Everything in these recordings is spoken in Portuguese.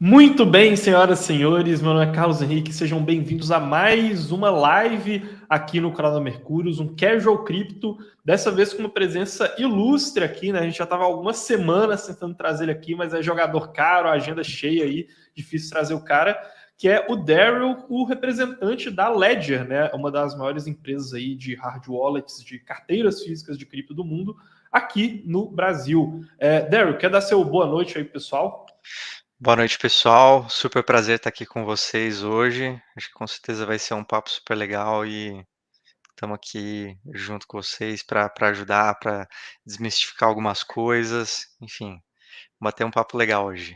Muito bem, senhoras e senhores, meu nome é Carlos Henrique, sejam bem-vindos a mais uma live aqui no canal da Mercúrios, um Casual Cripto, dessa vez com uma presença ilustre aqui, né? A gente já estava algumas semanas tentando trazer ele aqui, mas é jogador caro, agenda cheia aí, difícil trazer o cara, que é o Daryl, o representante da Ledger, né? Uma das maiores empresas aí de hard wallets, de carteiras físicas de cripto do mundo, aqui no Brasil. Daryl, quer dar seu boa noite aí, pessoal? Boa noite, pessoal. Super prazer estar aqui com vocês hoje. Acho que com certeza vai ser um papo super legal e estamos aqui junto com vocês para ajudar, para desmistificar algumas coisas. Enfim, bater um papo legal hoje.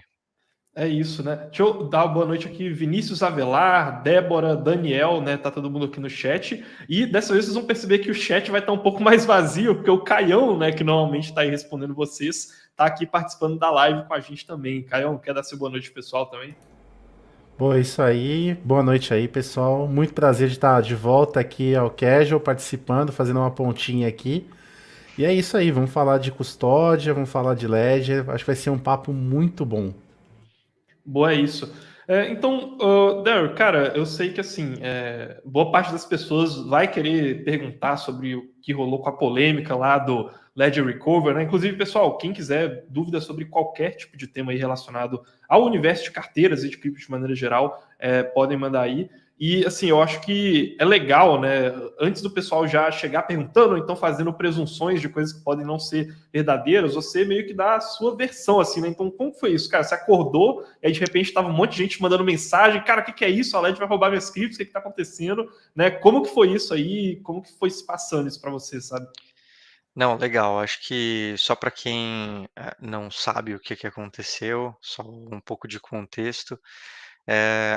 É isso, né? Deixa eu dar uma boa noite aqui, Vinícius Avelar, Débora, Daniel, né? Tá todo mundo aqui no chat. E dessa vez vocês vão perceber que o chat vai estar um pouco mais vazio, porque o Caião, né, que normalmente está aí respondendo vocês, tá aqui participando da live com a gente também. Caião, quer dar seu boa noite pessoal também? Pô, isso aí. Boa noite aí, pessoal. Muito prazer de estar de volta aqui ao Casual, participando, fazendo uma pontinha aqui. E é isso aí, vamos falar de custódia, vamos falar de Ledger. Acho que vai ser um papo muito bom. Boa, é isso. Então, Daryl, cara, eu sei que assim, boa parte das pessoas vai querer perguntar sobre o que rolou com a polêmica lá do Ledger Recover, né? Inclusive, pessoal, quem quiser dúvidas sobre qualquer tipo de tema aí relacionado ao universo de carteiras e de cripto de maneira geral, podem mandar aí. E assim, eu acho que é legal, né? Antes do pessoal já chegar perguntando, ou então fazendo presunções de coisas que podem não ser verdadeiras, você meio que dá a sua versão, assim, né? Então, como foi isso, cara? Você acordou e aí, de repente, tava um monte de gente mandando mensagem, cara, o que, que é isso? A LED vai roubar meus criptos, o que, que tá acontecendo? Né? Como que foi isso aí? Como que foi se passando isso para você, sabe? Não, legal. Acho que só para quem não sabe o que que aconteceu, só um pouco de contexto.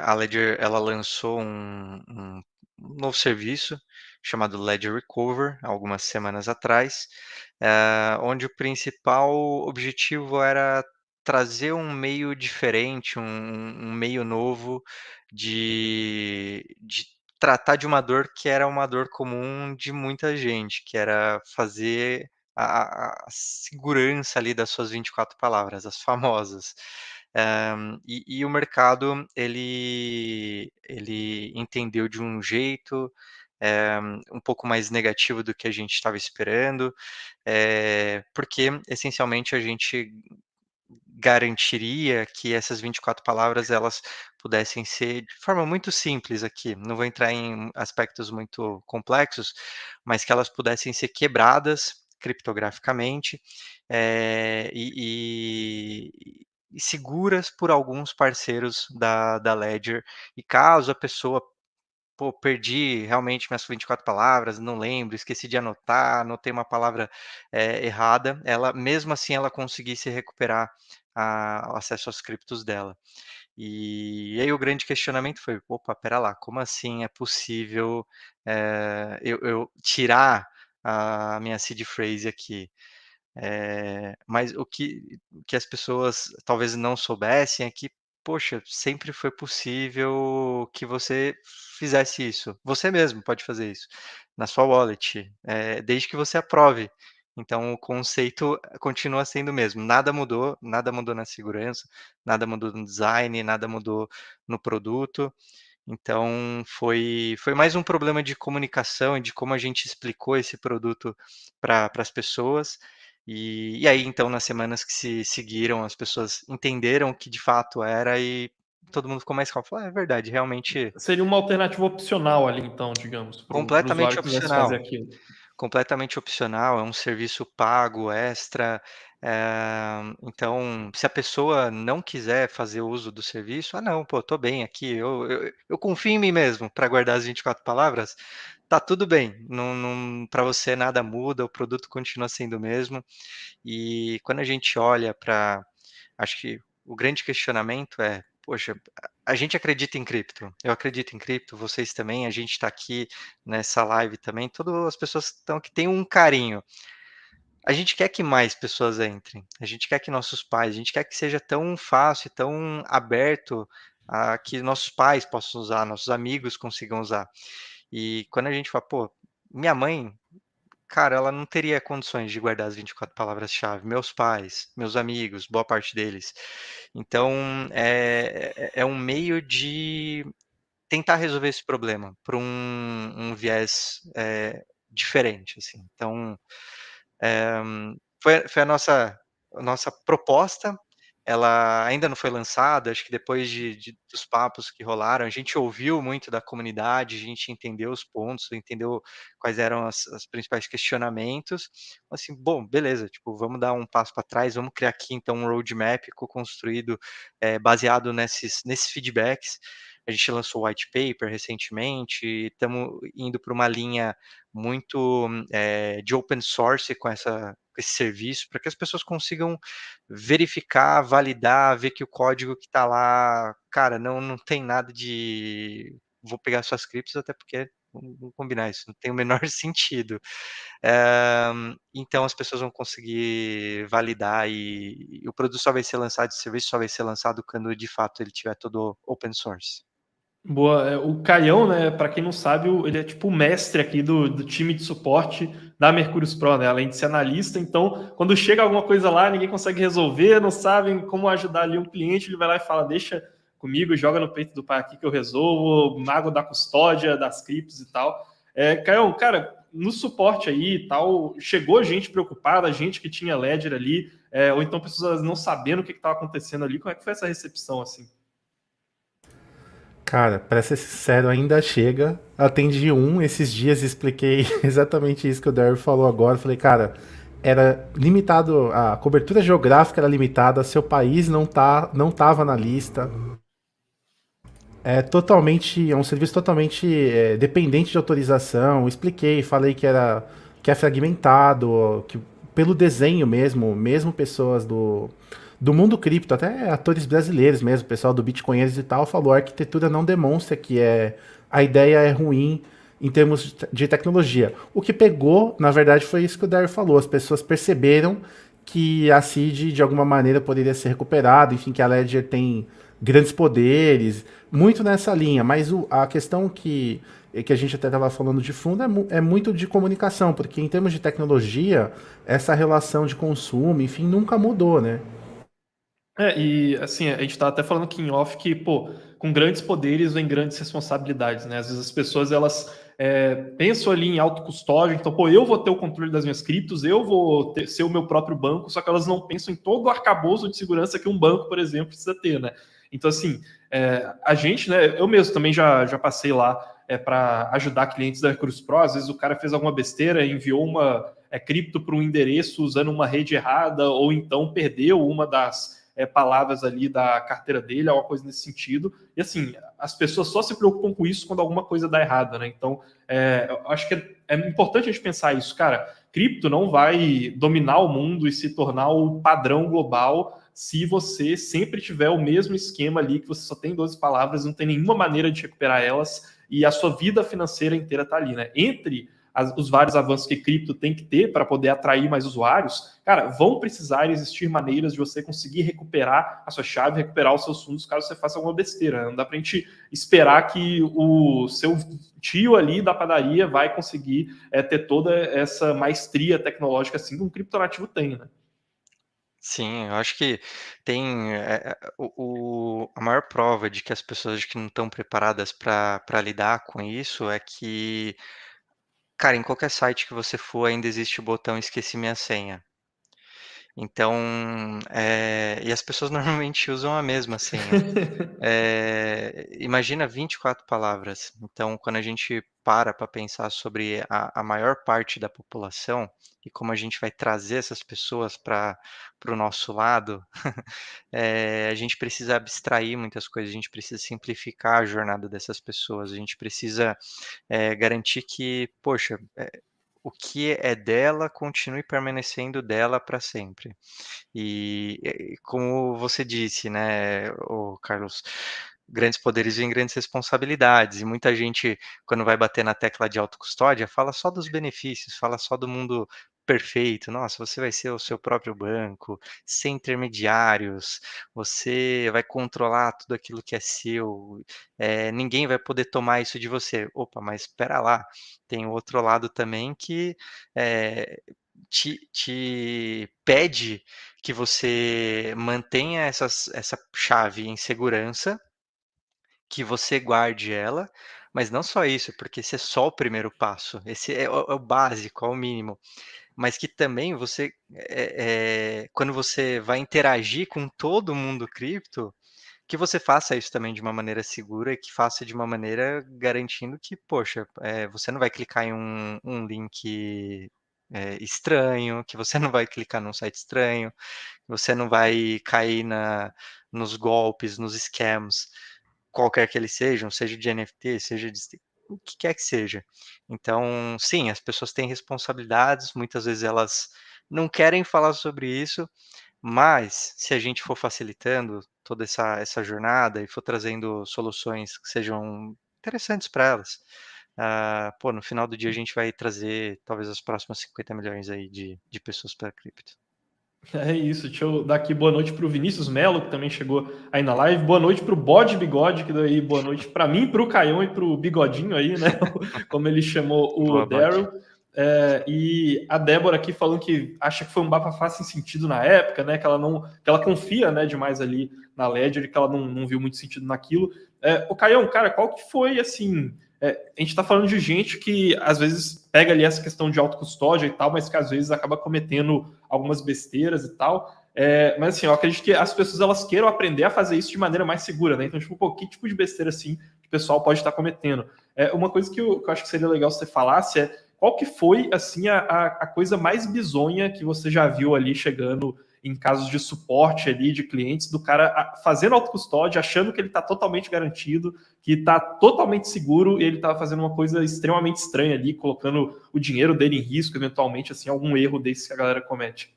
A Ledger ela lançou um novo serviço chamado Ledger Recover, algumas semanas atrás, onde o principal objetivo era trazer um meio diferente, um meio novo de tratar de uma dor que era uma dor comum de muita gente, que era fazer a segurança ali das suas 24 palavras, as famosas. E o mercado ele entendeu de um jeito, um pouco mais negativo do que a gente estava esperando, porque essencialmente a gente garantiria que essas 24 palavras elas pudessem ser de forma muito simples aqui, não vou entrar em aspectos muito complexos, mas que elas pudessem ser quebradas criptograficamente, e seguras por alguns parceiros da Ledger. E caso a pessoa pô, perdi realmente minhas 24 palavras, não lembro, esqueci de anotar, anotei uma palavra, errada, ela mesmo assim ela conseguisse recuperar o acesso aos criptos dela. E aí o grande questionamento foi: "Opa, espera lá, como assim é possível, eu tirar a minha seed phrase aqui?". Mas o que as pessoas talvez não soubessem é que, poxa, sempre foi possível que você fizesse isso. Você mesmo pode fazer isso, na sua wallet, desde que você aprove. Então o conceito continua sendo o mesmo, nada mudou na segurança, nada mudou no design, nada mudou no produto. Então foi mais um problema de comunicação e de como a gente explicou esse produto para as pessoas. E aí então nas semanas que se seguiram, as pessoas entenderam o que de fato era e todo mundo ficou mais calmo, falou: "É verdade, realmente Seria uma alternativa opcional ali, então, digamos, para o completamente usuário que quisesse fazer opcional". aquilo. Completamente opcional, é um serviço pago extra, então se a pessoa não quiser fazer uso do serviço: "Ah não, pô, tô bem aqui, eu confio em mim mesmo para guardar as 24 palavras", tá tudo bem, não pra você nada muda, o produto continua sendo o mesmo. E quando a gente olha para, acho que o grande questionamento é: "Poxa, a gente acredita em cripto, eu acredito em cripto, vocês também, a gente está aqui nessa live também, todas as pessoas estão aqui têm um carinho. A gente quer que mais pessoas entrem, a gente quer que nossos pais, a gente quer que seja tão fácil, tão aberto a que nossos pais possam usar, nossos amigos consigam usar". E quando a gente fala: "Pô, minha mãe cara, ela não teria condições de guardar as 24 palavras-chave. Meus pais, meus amigos, boa parte deles. Então, é um meio de tentar resolver esse problema por um viés, diferente, assim. Então, foi a nossa proposta, ela ainda não foi lançada, acho que depois dos papos que rolaram, a gente ouviu muito da comunidade, a gente entendeu os pontos, entendeu quais eram as principais questionamentos, assim: "Bom, beleza, tipo, vamos dar um passo para trás, vamos criar aqui então um roadmap co-construído, baseado nesses feedbacks". A gente lançou o white paper recentemente, estamos indo para uma linha muito, de open source com esse serviço, para que as pessoas consigam verificar, validar, ver que o código que está lá, cara, não tem nada de vou pegar suas criptos, até porque vamos combinar, isso não tem o menor sentido. Então as pessoas vão conseguir validar e o produto só vai ser lançado, esse serviço só vai ser lançado quando de fato ele tiver todo open source. Boa. O Caião, né, para quem não sabe, ele é tipo o mestre aqui do time de suporte da Mercúrios Pro, né, além de ser analista. Então, quando chega alguma coisa lá, ninguém consegue resolver, não sabem como ajudar ali um cliente, ele vai lá e fala, deixa comigo, joga no peito do pai aqui que eu resolvo, mago da custódia, das criptos e tal. Caião, cara, no suporte aí e tal, chegou gente preocupada, gente que tinha Ledger ali, ou então pessoas não sabendo o que estava acontecendo ali. Como é que foi essa recepção, assim? Cara, pra ser sincero, ainda chega. Atendi um esses dias e expliquei exatamente isso que o Daryl falou agora. Falei, cara, era limitado, a cobertura geográfica era limitada, seu país não tava na lista. É um serviço totalmente dependente de autorização. Expliquei, falei que é fragmentado, que pelo desenho mesmo pessoas do mundo cripto, até atores brasileiros mesmo, pessoal do Bitcoinheiros e tal, falou a arquitetura não demonstra que a ideia é ruim em termos de tecnologia. O que pegou, na verdade, foi isso que o Dario falou. As pessoas perceberam que a CID de alguma maneira poderia ser recuperada, enfim, que a Ledger tem grandes poderes, muito nessa linha, mas a questão que a gente até estava falando de fundo é muito de comunicação, porque em termos de tecnologia, essa relação de consumo, enfim, nunca mudou, né? E assim, a gente tá até falando aqui em off que, pô, com grandes poderes vem grandes responsabilidades, né? Às vezes as pessoas, elas pensam ali em autocustódia, então, pô, eu vou ter o controle das minhas criptos, eu vou ser o meu próprio banco, só que elas não pensam em todo o arcabouço de segurança que um banco, por exemplo, precisa ter, né? Então, assim, a gente, né, eu mesmo também já passei lá para ajudar clientes da Cruz Pro, às vezes o cara fez alguma besteira, enviou uma cripto para um endereço usando uma rede errada, ou então perdeu uma das palavras ali da carteira dele, alguma coisa nesse sentido. E assim, as pessoas só se preocupam com isso quando alguma coisa dá errada, né? Então, eu acho que é importante a gente pensar isso, cara. Cripto não vai dominar o mundo e se tornar o padrão global se você sempre tiver o mesmo esquema ali, que você só tem 12 palavras, não tem nenhuma maneira de recuperar elas, e a sua vida financeira inteira está ali, né? Entre os vários avanços que cripto tem que ter para poder atrair mais usuários, cara, vão precisar existir maneiras de você conseguir recuperar a sua chave, recuperar os seus fundos caso você faça alguma besteira. Não dá para a gente esperar que o seu tio ali da padaria vai conseguir ter toda essa maestria tecnológica assim que um criptonativo tem, né? Sim, eu acho que tem, a maior prova de que as pessoas que não estão preparadas para lidar com isso é que, cara, em qualquer site que você for ainda existe o botão "esqueci minha senha". Então, e as pessoas normalmente usam a mesma senha. Imagina 24 palavras. Então, quando a gente para pensar sobre a maior parte da população e como a gente vai trazer essas pessoas para o nosso lado, a gente precisa abstrair muitas coisas, a gente precisa simplificar a jornada dessas pessoas, a gente precisa, garantir que, poxa, o que é dela continue permanecendo dela para sempre. E como você disse, né, o Carlos, grandes poderes vêm grandes responsabilidades, e muita gente, quando vai bater na tecla de autocustódia, fala só dos benefícios, fala só do mundo perfeito. Nossa, você vai ser o seu próprio banco, sem intermediários, você vai controlar tudo aquilo que é seu, ninguém vai poder tomar isso de você. Opa, mas espera lá, tem o outro lado também que, te pede que você mantenha essa chave em segurança, que você guarde ela, mas não só isso, porque esse é só o primeiro passo, esse é o básico, é o mínimo. Mas que também você, quando você vai interagir com todo mundo cripto, que você faça isso também de uma maneira segura e que faça de uma maneira garantindo que, poxa, você não vai clicar em um link, estranho, que você não vai clicar num site estranho, você não vai cair nos golpes, nos scams, qualquer que eles sejam, seja de NFT, seja de o que quer que seja. Então, sim, as pessoas têm responsabilidades, muitas vezes elas não querem falar sobre isso, mas se a gente for facilitando toda essa jornada e for trazendo soluções que sejam interessantes para elas, pô, no final do dia a gente vai trazer talvez as próximas 50 milhões aí de pessoas para cripto. É isso, deixa eu dar aqui boa noite para o Vinícius Melo, que também chegou aí na live. Boa noite para o Bode Bigode, que daí boa noite para mim, para o Caião e para o Bigodinho aí, né? Como ele chamou o Boa, Bode. Daryl. E a Débora aqui falando que acha que foi um bafafá sem sentido na época, né? Que ela confia, né, demais ali na Ledger e que ela não viu muito sentido naquilo. O Caião, cara, qual que foi assim? A gente está falando de gente que às vezes pega ali essa questão de autocustódia e tal, mas que às vezes acaba cometendo algumas besteiras e tal. Mas assim, eu acredito que as pessoas elas queiram aprender a fazer isso de maneira mais segura, né? Então, tipo, pô, que tipo de besteira assim que o pessoal pode estar cometendo? Uma coisa que eu acho que seria legal se você falasse é qual que foi assim a coisa mais bizonha que você já viu ali chegando em casos de suporte ali de clientes, do cara fazendo autocustódia, achando que ele está totalmente garantido, que está totalmente seguro, e ele está fazendo uma coisa extremamente estranha ali, colocando o dinheiro dele em risco, eventualmente, assim, algum erro desse que a galera comete.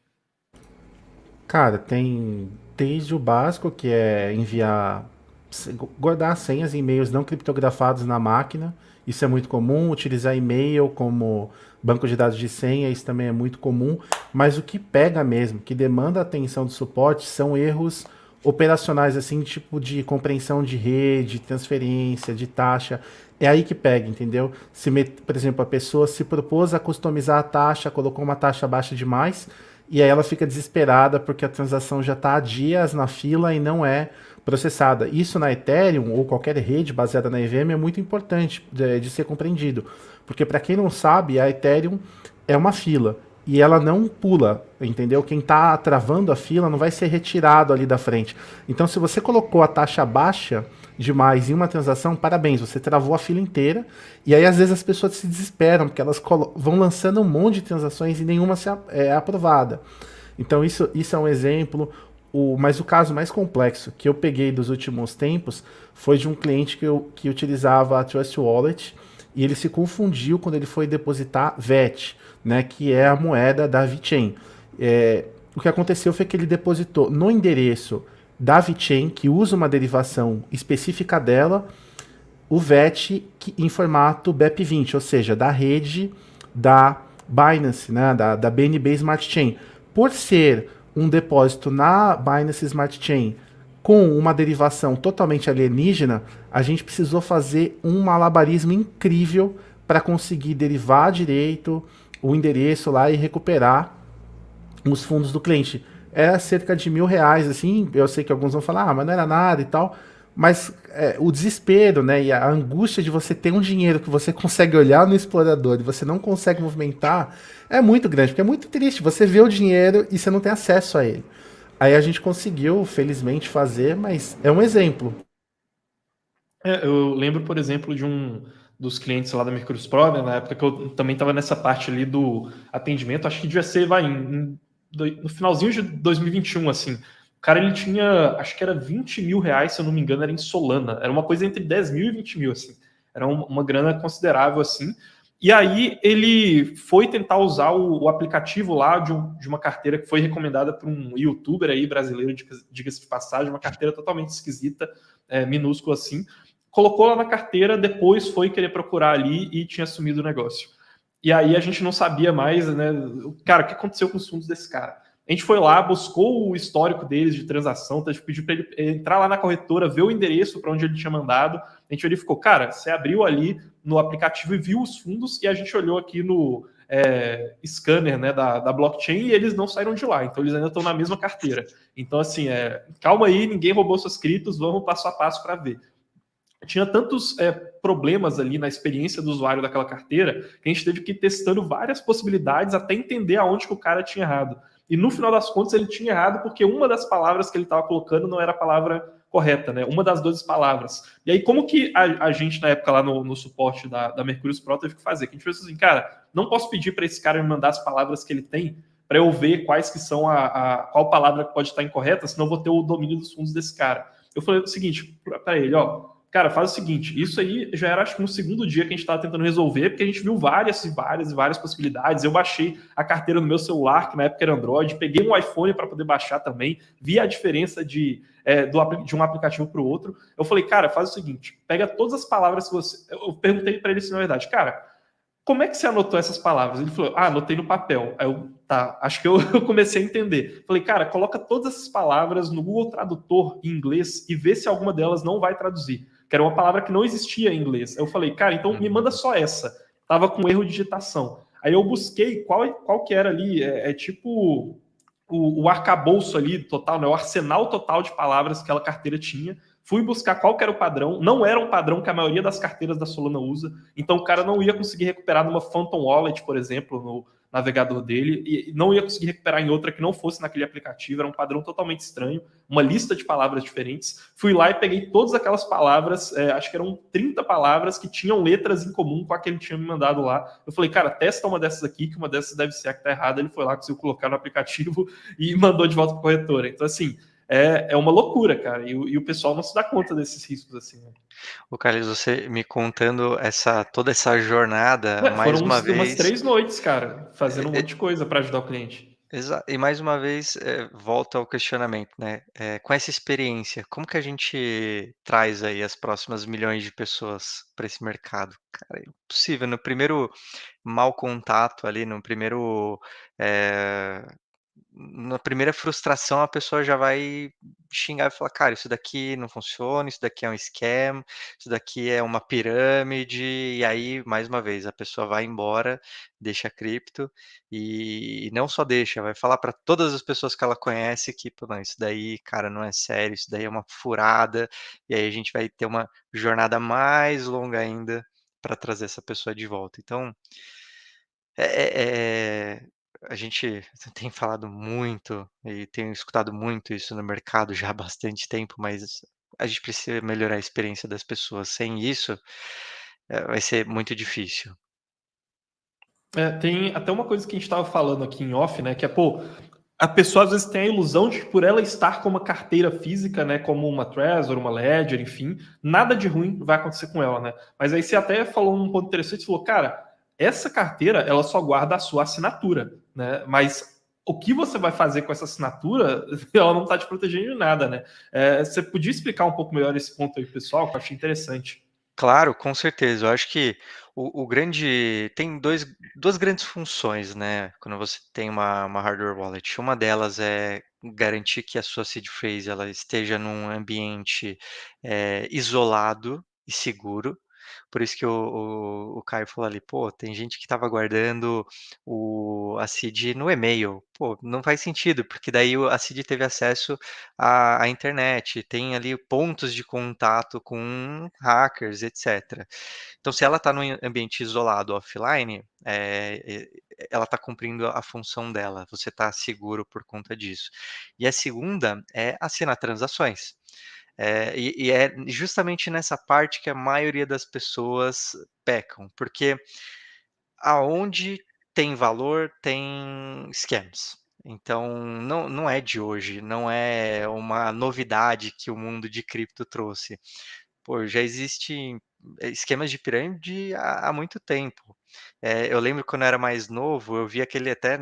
Cara, tem desde o básico, que é enviar, guardar senhas e e-mails não criptografados na máquina. Isso é muito comum. Utilizar e-mail como banco de dados de senha, isso também é muito comum. Mas o que pega mesmo, que demanda atenção do suporte, são erros operacionais, assim, tipo de compreensão de rede, transferência, de taxa. É aí que pega, entendeu? Por exemplo, a pessoa se propôs a customizar a taxa, colocou uma taxa baixa demais, e aí ela fica desesperada porque a transação já está há dias na fila e não é processada. Isso na Ethereum ou qualquer rede baseada na EVM é muito importante de ser compreendido. Porque para quem não sabe, a Ethereum é uma fila e ela não pula, entendeu? Quem está travando a fila não vai ser retirado ali da frente. Então, se você colocou a taxa baixa demais em uma transação, parabéns, você travou a fila inteira. E aí, às vezes, as pessoas se desesperam, porque elas vão lançando um monte de transações e nenhuma é aprovada. Então, isso é um exemplo. Mas o caso mais complexo que eu peguei dos últimos tempos foi de um cliente que utilizava a Trust Wallet e ele se confundiu quando ele foi depositar VET, né, que é a moeda da VeChain. O que aconteceu foi que ele depositou no endereço da VeChain, que usa uma derivação específica dela, o VET em formato BEP20, ou seja, da rede da Binance, né, da BNB Smart Chain. Por ser um depósito na Binance Smart Chain com uma derivação totalmente alienígena, a gente precisou fazer um malabarismo incrível para conseguir derivar direito o endereço lá e recuperar os fundos do cliente. Era cerca de R$1.000, assim, eu sei que alguns vão falar, mas não era nada e tal, mas o desespero, né, e a angústia de você ter um dinheiro que você consegue olhar no explorador e você não consegue movimentar é muito grande, porque é muito triste, você vê o dinheiro e você não tem acesso a ele. Aí a gente conseguiu, felizmente, fazer, mas é um exemplo. Eu lembro, por exemplo, de um dos clientes lá da Mercúrio Pro, né, na época que eu também estava nessa parte ali do atendimento, acho que devia ser, no finalzinho de 2021, assim. O cara, ele tinha, acho que era R$20.000, se eu não me engano, era em Solana. Era uma coisa entre 10 mil e 20 mil, assim. Era uma grana considerável, assim. E aí ele foi tentar usar o aplicativo lá de uma carteira que foi recomendada por um youtuber aí brasileiro, diga-se de passagem, uma carteira totalmente esquisita, minúscula assim. Colocou lá na carteira, depois foi querer procurar ali e tinha sumido o negócio. E aí a gente não sabia mais, né? Cara, o que aconteceu com os fundos desse cara? A gente foi lá, buscou o histórico deles de transação, então a gente pediu para ele entrar lá na corretora, ver o endereço para onde ele tinha mandado. A gente verificou, cara, você abriu ali no aplicativo e viu os fundos, e a gente olhou aqui no scanner, né, da blockchain, e eles não saíram de lá, então eles ainda estão na mesma carteira. Então, assim, calma aí, ninguém roubou seus criptos, vamos passo a passo para ver. Tinha tantos problemas ali na experiência do usuário daquela carteira que a gente teve que ir testando várias possibilidades até entender aonde que o cara tinha errado. E no final das contas ele tinha errado porque uma das palavras que ele estava colocando não era a palavra correta, né? Uma das 12 palavras. E aí, como que a gente, na época, lá no suporte da Mercurius Pro, teve que fazer? Que a gente fez assim, cara, não posso pedir para esse cara me mandar as palavras que ele tem para eu ver quais que são qual palavra que pode estar incorreta, senão eu vou ter o domínio dos fundos desse cara. Eu falei o seguinte para ele, ó, cara, faz o seguinte, isso aí já era acho que no segundo dia que a gente estava tentando resolver, porque a gente viu várias possibilidades. Eu baixei a carteira no meu celular, que na época era Android, peguei um iPhone para poder baixar também, vi a diferença de um aplicativo para o outro. Eu falei, cara, faz o seguinte, pega todas as palavras que você. Eu perguntei para ele se na verdade, cara, como é que você anotou essas palavras? Ele falou, anotei no papel. Aí eu, tá, acho que eu comecei a entender. Falei, cara, coloca todas essas palavras no Google Tradutor em inglês e vê se alguma delas não vai traduzir. Que era uma palavra que não existia em inglês. Aí eu falei, cara, então me manda só essa. Tava com erro de digitação. Aí eu busquei qual que era ali, tipo o arcabouço ali total, né, o arsenal total de palavras que aquela carteira tinha. Fui buscar qual que era o padrão. Não era um padrão que a maioria das carteiras da Solana usa. Então o cara não ia conseguir recuperar numa Phantom Wallet, por exemplo, no navegador dele, e não ia conseguir recuperar em outra que não fosse naquele aplicativo. Era um padrão totalmente estranho, uma lista de palavras diferentes. Fui lá e peguei todas aquelas palavras, acho que eram 30 palavras que tinham letras em comum com a que ele tinha me mandado lá. Eu falei, cara, testa uma dessas aqui, que uma dessas deve ser a que tá errada. Ele foi lá, conseguiu colocar no aplicativo e mandou de volta para a corretora. Então, assim, é uma loucura, cara. E o pessoal não se dá conta desses riscos, assim, né? O Carlos, você me contando toda essa jornada, mais Foram uma umas vez, 3 noites, cara, fazendo um é, monte de coisa para ajudar o cliente. e mais uma vez, volta ao questionamento, né? Com essa experiência, como que a gente traz aí as próximas milhões de pessoas para esse mercado? Cara, é impossível. No primeiro mau contato ali, no primeiro, eh, na primeira frustração, a pessoa já vai xingar e falar: "Cara, isso daqui não funciona, isso daqui é um scam, isso daqui é uma pirâmide", e aí, mais uma vez, a pessoa vai embora, deixa a cripto, e não só deixa, vai falar para todas as pessoas que ela conhece que: "Pô, não, isso daí, cara, não é sério, isso daí é uma furada", e aí a gente vai ter uma jornada mais longa ainda para trazer essa pessoa de volta. Então, a gente tem falado muito e tenho escutado muito isso no mercado já há bastante tempo, mas a gente precisa melhorar a experiência das pessoas. Sem isso, vai ser muito difícil. Tem até uma coisa que a gente estava falando aqui em off, né? Que pô, a pessoa às vezes tem a ilusão de que por ela estar com uma carteira física, né, como uma Trezor, uma Ledger, enfim, nada de ruim vai acontecer com ela, né? Mas aí você até falou um ponto interessante, você falou, cara, essa carteira, ela só guarda a sua assinatura, né? Mas o que você vai fazer com essa assinatura, ela não está te protegendo de nada, né? Você podia explicar um pouco melhor esse ponto aí, pessoal, que eu achei interessante. Claro, com certeza. Eu acho que o grande tem 2 grandes funções, né, quando você tem uma hardware wallet. Uma delas é garantir que a sua seed phrase ela esteja num ambiente, isolado e seguro. Por isso que o Caio falou ali: "Pô, tem gente que estava guardando a seed no e-mail". Pô, não faz sentido, porque daí a seed teve acesso à internet, tem ali pontos de contato com hackers, etcétera. Então, se ela está num ambiente isolado offline, ela está cumprindo a função dela, você está seguro por conta disso. E a segunda é assinar transações. E é justamente nessa parte que a maioria das pessoas pecam, porque aonde tem valor, tem scams. Então, não é de hoje, não é uma novidade que o mundo de cripto trouxe. Pô, já existem esquemas de pirâmide há muito tempo. Eu lembro quando eu era mais novo, eu vi aquele até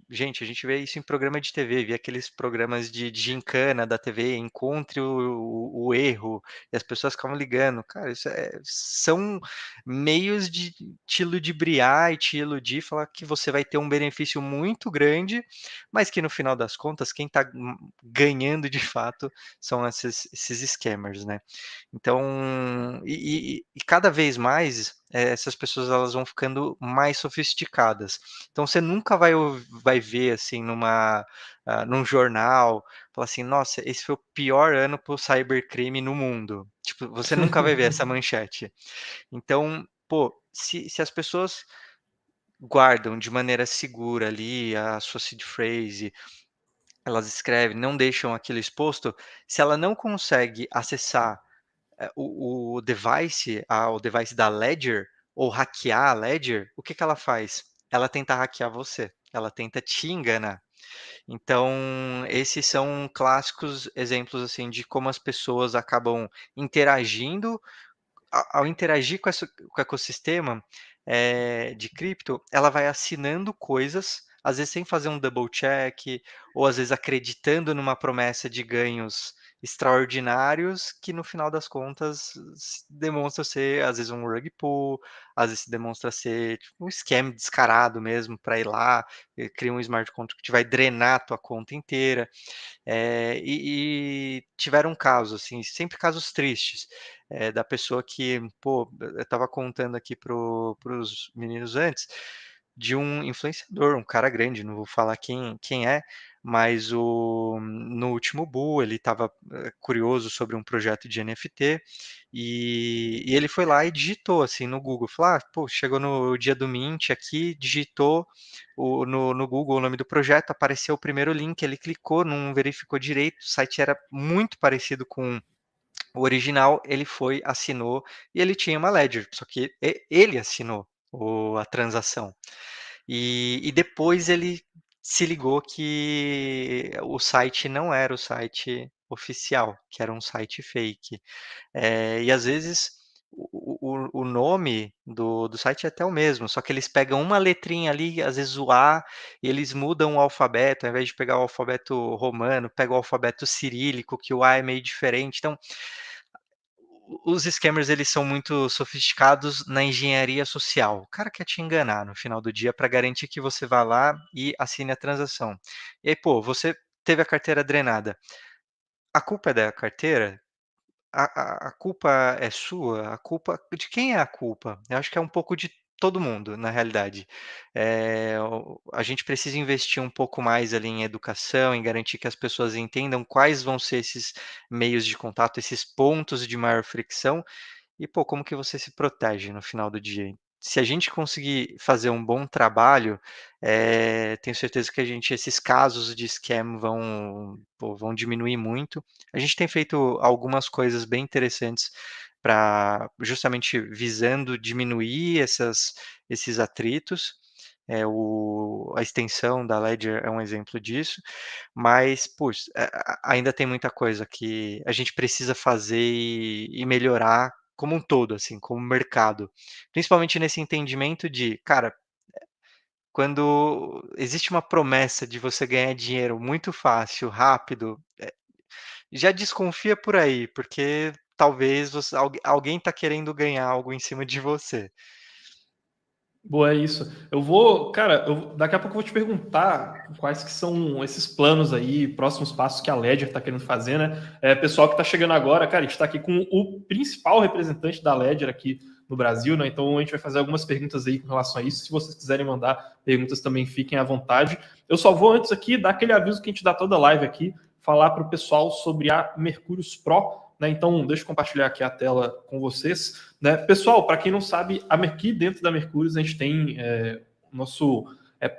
gente, a gente vê isso em programa de TV, vê aqueles programas de gincana da TV, encontre o erro, e as pessoas ficavam ligando. Cara, são meios de te ludibriar e te iludir, falar que você vai ter um benefício muito grande, mas que no final das contas, quem está ganhando de fato são esses scammers, né? Então, e cada vez mais essas pessoas elas vão ficando mais sofisticadas. Então você nunca vai ver assim num jornal, falar assim, nossa, esse foi o pior ano para o cybercrime no mundo. Tipo, você nunca vai ver essa manchete. Então, pô, se as pessoas guardam de maneira segura ali a sua seed phrase, elas escrevem, não deixam aquilo exposto, se ela não consegue acessar o device da Ledger, ou hackear a Ledger, o que que ela faz? Ela tenta hackear você, ela tenta te enganar. Então, esses são clássicos exemplos assim de como as pessoas acabam interagindo ao interagir com o ecossistema de cripto, ela vai assinando coisas, às vezes sem fazer um double check, ou às vezes acreditando numa promessa de ganhos extraordinários, que no final das contas demonstra ser, às vezes, um rug pull, às vezes demonstra ser tipo, um scam descarado mesmo, para ir lá, cria um smart contract que vai drenar a tua conta inteira. E tiveram casos, assim, sempre casos tristes, da pessoa que, pô, eu estava contando aqui para os meninos antes, de um influenciador, um cara grande, não vou falar quem é, mas no último Bull ele estava curioso sobre um projeto de NFT e ele foi lá e digitou assim no Google, falou, pô, chegou no dia do Mint aqui, digitou no Google o nome do projeto, apareceu o primeiro link, ele clicou, não verificou direito, o site era muito parecido com o original, ele foi, assinou e ele tinha uma Ledger, só que ele assinou a transação. E depois ele se ligou que o site não era o site oficial, que era um site fake. E às vezes o nome do site é até o mesmo, só que eles pegam uma letrinha ali, às vezes o A, e eles mudam o alfabeto, ao invés de pegar o alfabeto romano, pega o alfabeto cirílico, que o A é meio diferente. Então, os scammers eles são muito sofisticados na engenharia social. O cara quer te enganar no final do dia para garantir que você vá lá e assine a transação. E aí, pô, você teve a carteira drenada. A culpa é da carteira? A culpa é sua? A culpa de quem é a culpa? Eu acho que é um pouco de todo mundo, na realidade. A gente precisa investir um pouco mais ali em educação, em garantir que as pessoas entendam quais vão ser esses meios de contato, esses pontos de maior fricção e, pô, como que você se protege no final do dia? Se a gente conseguir fazer um bom trabalho, tenho certeza que esses casos de scam vão diminuir muito. A gente tem feito algumas coisas bem interessantes para justamente visando diminuir esses atritos. A extensão da Ledger é um exemplo disso, mas, puxa, ainda tem muita coisa que a gente precisa fazer e melhorar como um todo, assim, como mercado. Principalmente nesse entendimento de, cara, quando existe uma promessa de você ganhar dinheiro muito fácil, rápido, já desconfia por aí, porque talvez alguém está querendo ganhar algo em cima de você. Boa, é isso. Eu vou, cara, daqui a pouco eu vou te perguntar quais que são esses planos aí, próximos passos que a Ledger está querendo fazer, né? Pessoal que está chegando agora, cara, a gente está aqui com o principal representante da Ledger aqui no Brasil, né? Então a gente vai fazer algumas perguntas aí com relação a isso. Se vocês quiserem mandar perguntas também, fiquem à vontade. Eu só vou antes aqui dar aquele aviso que a gente dá toda live aqui, falar para o pessoal sobre a Mercúrios Pro, né? Então, deixa eu compartilhar aqui a tela com vocês. Né? Pessoal, para quem não sabe, aqui dentro da Mercúrios a gente tem o nosso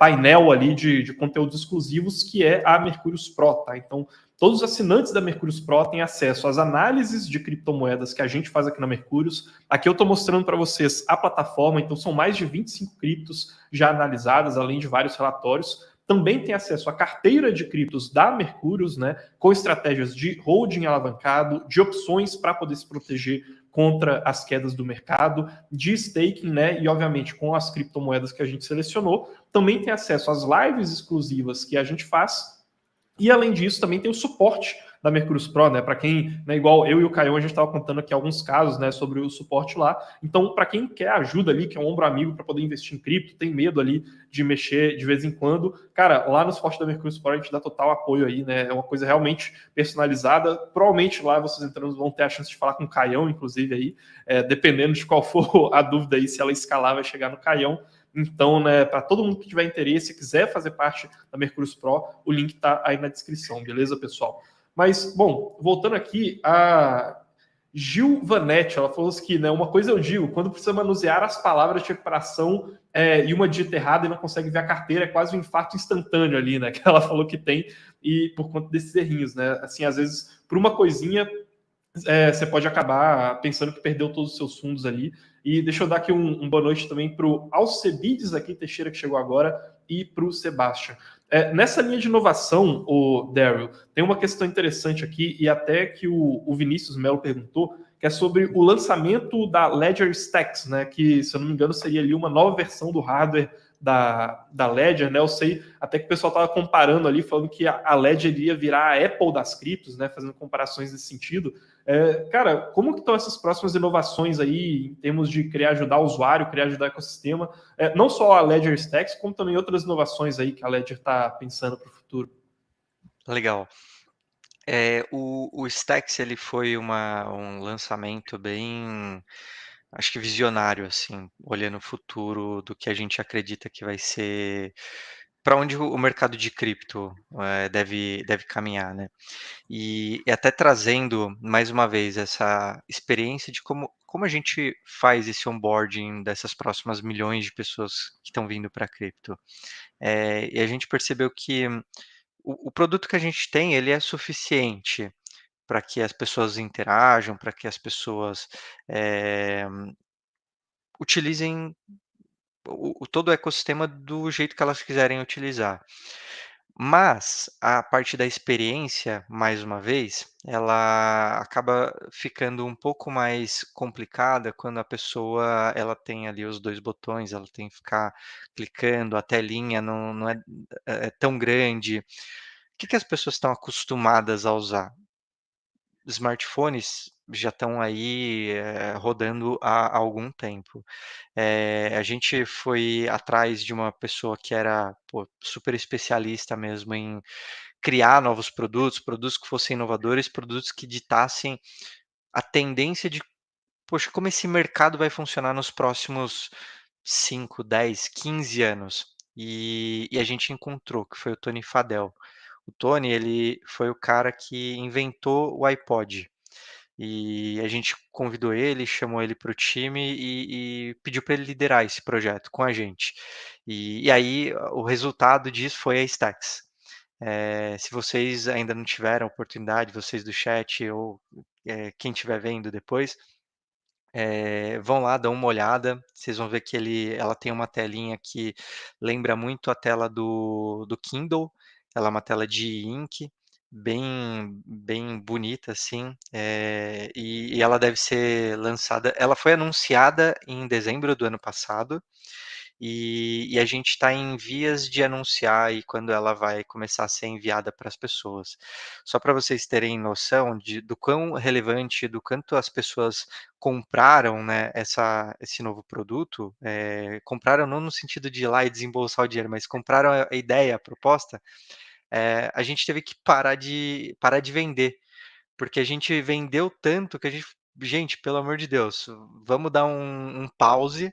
painel ali de conteúdos exclusivos, que é a Mercúrios Pro. Tá? Então, todos os assinantes da Mercúrios Pro têm acesso às análises de criptomoedas que a gente faz aqui na Mercúrios. Aqui eu estou mostrando para vocês a plataforma, então são mais de 25 criptos já analisadas, além de vários relatórios. Também tem acesso à carteira de criptos da Mercúrios, né, com estratégias de holding alavancado, de opções para poder se proteger contra as quedas do mercado, de staking, né? E obviamente com as criptomoedas que a gente selecionou, também tem acesso às lives exclusivas que a gente faz. E além disso, também tem o suporte da Mercúrios Pro, né? Para quem, né, igual eu e o Caio, a gente estava contando aqui alguns casos, né, sobre o suporte lá. Então, para quem quer ajuda ali, que é um ombro amigo para poder investir em cripto, tem medo ali de mexer de vez em quando, cara, lá no suporte da Mercúrios Pro a gente dá total apoio aí, né? É uma coisa realmente personalizada. Provavelmente lá vocês entrando vão ter a chance de falar com o Caião, inclusive aí, dependendo de qual for a dúvida aí, se ela escalar, vai chegar no Caião. Então, né, para todo mundo que tiver interesse e quiser fazer parte da Mercúrios Pro, o link está aí na descrição, beleza, pessoal? Mas, bom, voltando aqui, a Gil Vanetti, ela falou que, né, uma coisa eu digo, quando precisa manusear as palavras de recuperação e uma digita errada e não consegue ver a carteira, é quase um infarto instantâneo ali, né, que ela falou que tem, e por conta desses errinhos, né, assim, às vezes, por uma coisinha, você pode acabar pensando que perdeu todos os seus fundos ali. E deixa eu dar aqui um boa noite também para o Alcebides aqui, Teixeira, que chegou agora, e para o Sebastian. Nessa linha de inovação, o Daryl, tem uma questão interessante aqui, e até que o Vinícius Melo perguntou, que é sobre o lançamento da Ledger Stacks, né? Que, se eu não me engano, seria ali uma nova versão do hardware da Ledger, né? Eu sei até que o pessoal estava comparando ali, falando que a Ledger iria virar a Apple das criptos, né? Fazendo comparações nesse sentido. Cara, como que estão essas próximas inovações aí em termos de querer ajudar o usuário, querer ajudar o ecossistema? Não só a Ledger Stacks, como também outras inovações aí que a Ledger está pensando para o futuro. Legal. O Stacks ele foi um lançamento bem, acho que visionário, assim, olhando o futuro do que a gente acredita que vai ser, para onde o mercado de cripto deve caminhar, né? E até trazendo mais uma vez essa experiência de como a gente faz esse onboarding dessas próximas milhões de pessoas que estão vindo para cripto. E a gente percebeu que o produto que a gente tem, ele é suficiente para que as pessoas interajam, para que as pessoas eh, utilizem todo o ecossistema do jeito que elas quiserem utilizar. Mas a parte da experiência, mais uma vez, ela acaba ficando um pouco mais complicada quando a pessoa ela tem ali os dois botões, ela tem que ficar clicando, a telinha não é tão grande. O que que as pessoas estão acostumadas a usar? Smartphones já estão aí, rodando há algum tempo. A gente foi atrás de uma pessoa que era, pô, super especialista mesmo em criar novos produtos, produtos que fossem inovadores, produtos que ditassem a tendência de, poxa, como esse mercado vai funcionar nos próximos 5, 10, 15 anos. E a gente encontrou, que foi o Tony Fadell. O Tony, ele foi o cara que inventou o iPod. E a gente convidou ele, chamou ele para o time e pediu para ele liderar esse projeto com a gente. E aí o resultado disso foi a Stacks. Se vocês ainda não tiveram oportunidade, vocês do chat ou quem estiver vendo depois, vão lá, dão uma olhada. Vocês vão ver que ela tem uma telinha que lembra muito a tela do Kindle. Ela é uma tela de ink, bem bonita, assim. E ela deve ser lançada. Ela foi anunciada em dezembro do ano passado. E a gente está em vias de anunciar aí quando ela vai começar a ser enviada para as pessoas. Só para vocês terem noção do quão relevante, do quanto as pessoas compraram, né, esse novo produto, compraram não no sentido de ir lá e desembolsar o dinheiro, mas compraram a ideia, a proposta, a gente teve que parar de vender, porque a gente vendeu tanto que gente, pelo amor de Deus, vamos dar um pause,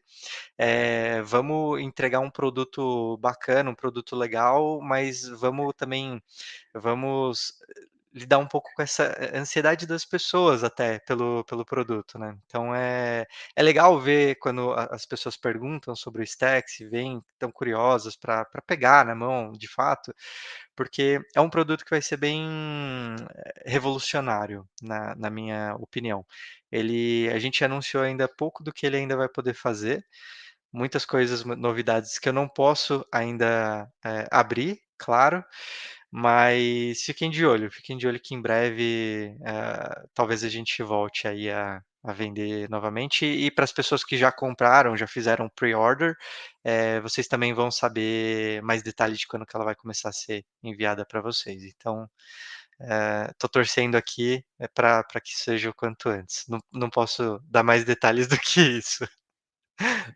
vamos entregar um produto bacana, um produto legal, mas vamos lidar um pouco com essa ansiedade das pessoas até pelo produto, né. Então é legal ver quando as pessoas perguntam sobre o Stacks, vêm, estão curiosas para pegar na mão, de fato, porque é um produto que vai ser bem revolucionário, na minha opinião. A gente anunciou ainda pouco do que ele ainda vai poder fazer, muitas coisas, novidades que eu não posso ainda abrir, claro, mas fiquem de olho que em breve talvez a gente volte aí a vender novamente. E para as pessoas que já compraram, já fizeram pre-order, vocês também vão saber mais detalhes de quando que ela vai começar a ser enviada para vocês. Então, tô torcendo aqui para que seja o quanto antes. Não posso dar mais detalhes do que isso.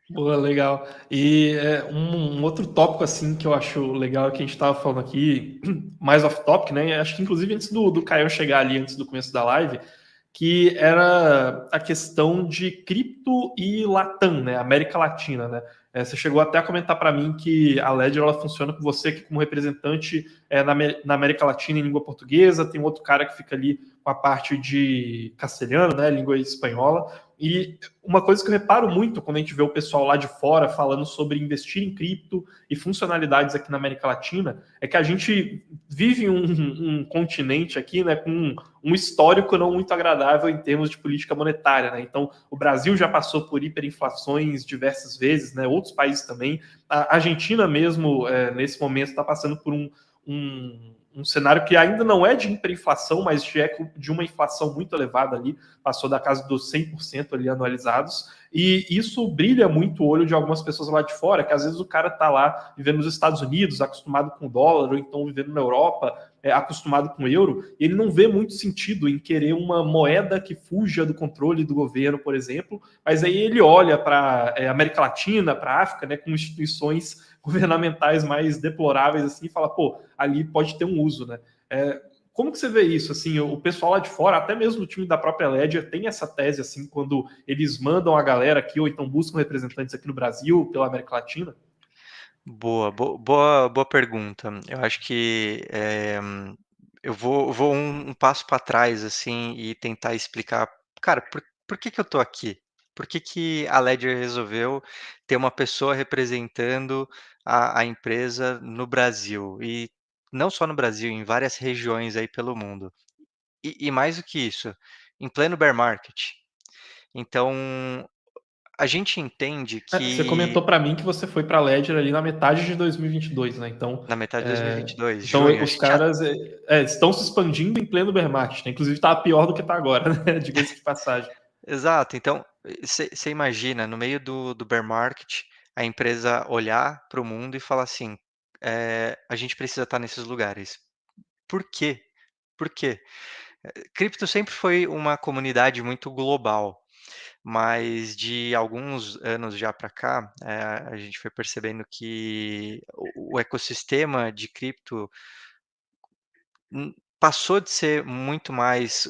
Boa, legal. E um outro tópico assim que eu acho legal que a gente estava falando aqui, mais off-topic, né? Acho que inclusive antes do Caio chegar ali, antes do começo da live, que era a questão de cripto e Latam, né? América Latina, né? Você chegou até a comentar para mim que a Ledger ela funciona com você aqui como representante na América Latina em língua portuguesa, tem outro cara que fica ali com a parte de castelhano, né? Língua espanhola. E uma coisa que eu reparo muito quando a gente vê o pessoal lá de fora falando sobre investir em cripto e funcionalidades aqui na América Latina é que a gente vive um continente aqui, né, com um histórico não muito agradável em termos de política monetária, né? Então, o Brasil já passou por hiperinflações diversas vezes, né? Outros países também. A Argentina mesmo, nesse momento, está passando por um cenário que ainda não é de hiperinflação, mas de uma inflação muito elevada ali, passou da casa dos 100% ali anualizados, e isso brilha muito o olho de algumas pessoas lá de fora, que às vezes o cara está lá vivendo nos Estados Unidos, acostumado com dólar, ou então vivendo na Europa, acostumado com euro, e ele não vê muito sentido em querer uma moeda que fuja do controle do governo, por exemplo, mas aí ele olha para América Latina, para a África, né, com instituições governamentais mais deploráveis assim, e fala, pô, ali pode ter um uso, né? Como que você vê isso? Assim, o pessoal lá de fora, até mesmo o time da própria Ledger, tem essa tese assim quando eles mandam a galera aqui ou então buscam representantes aqui no Brasil, pela América Latina? Boa pergunta. Eu acho que eu vou um passo para trás assim e tentar explicar, cara, por que que eu tô aqui? Por que que a Ledger resolveu ter uma pessoa representando a empresa no Brasil? E não só no Brasil, em várias regiões aí pelo mundo. E mais do que isso, em pleno bear market. Então, a gente entende Você que comentou para mim que você foi para a Ledger ali na metade de 2022, né? Então, na metade de 2022, então junho, a os gente já caras estão se expandindo em pleno bear market, né? Inclusive está pior do que está agora, né? Diga-se de passagem. exato. Então, você imagina, no meio do bear market, a empresa olhar para o mundo e falar assim: "A gente precisa estar nesses lugares". Por quê? Por quê? Cripto sempre foi uma comunidade muito global, mas de alguns anos já para cá, a gente foi percebendo que o ecossistema de cripto passou de ser muito mais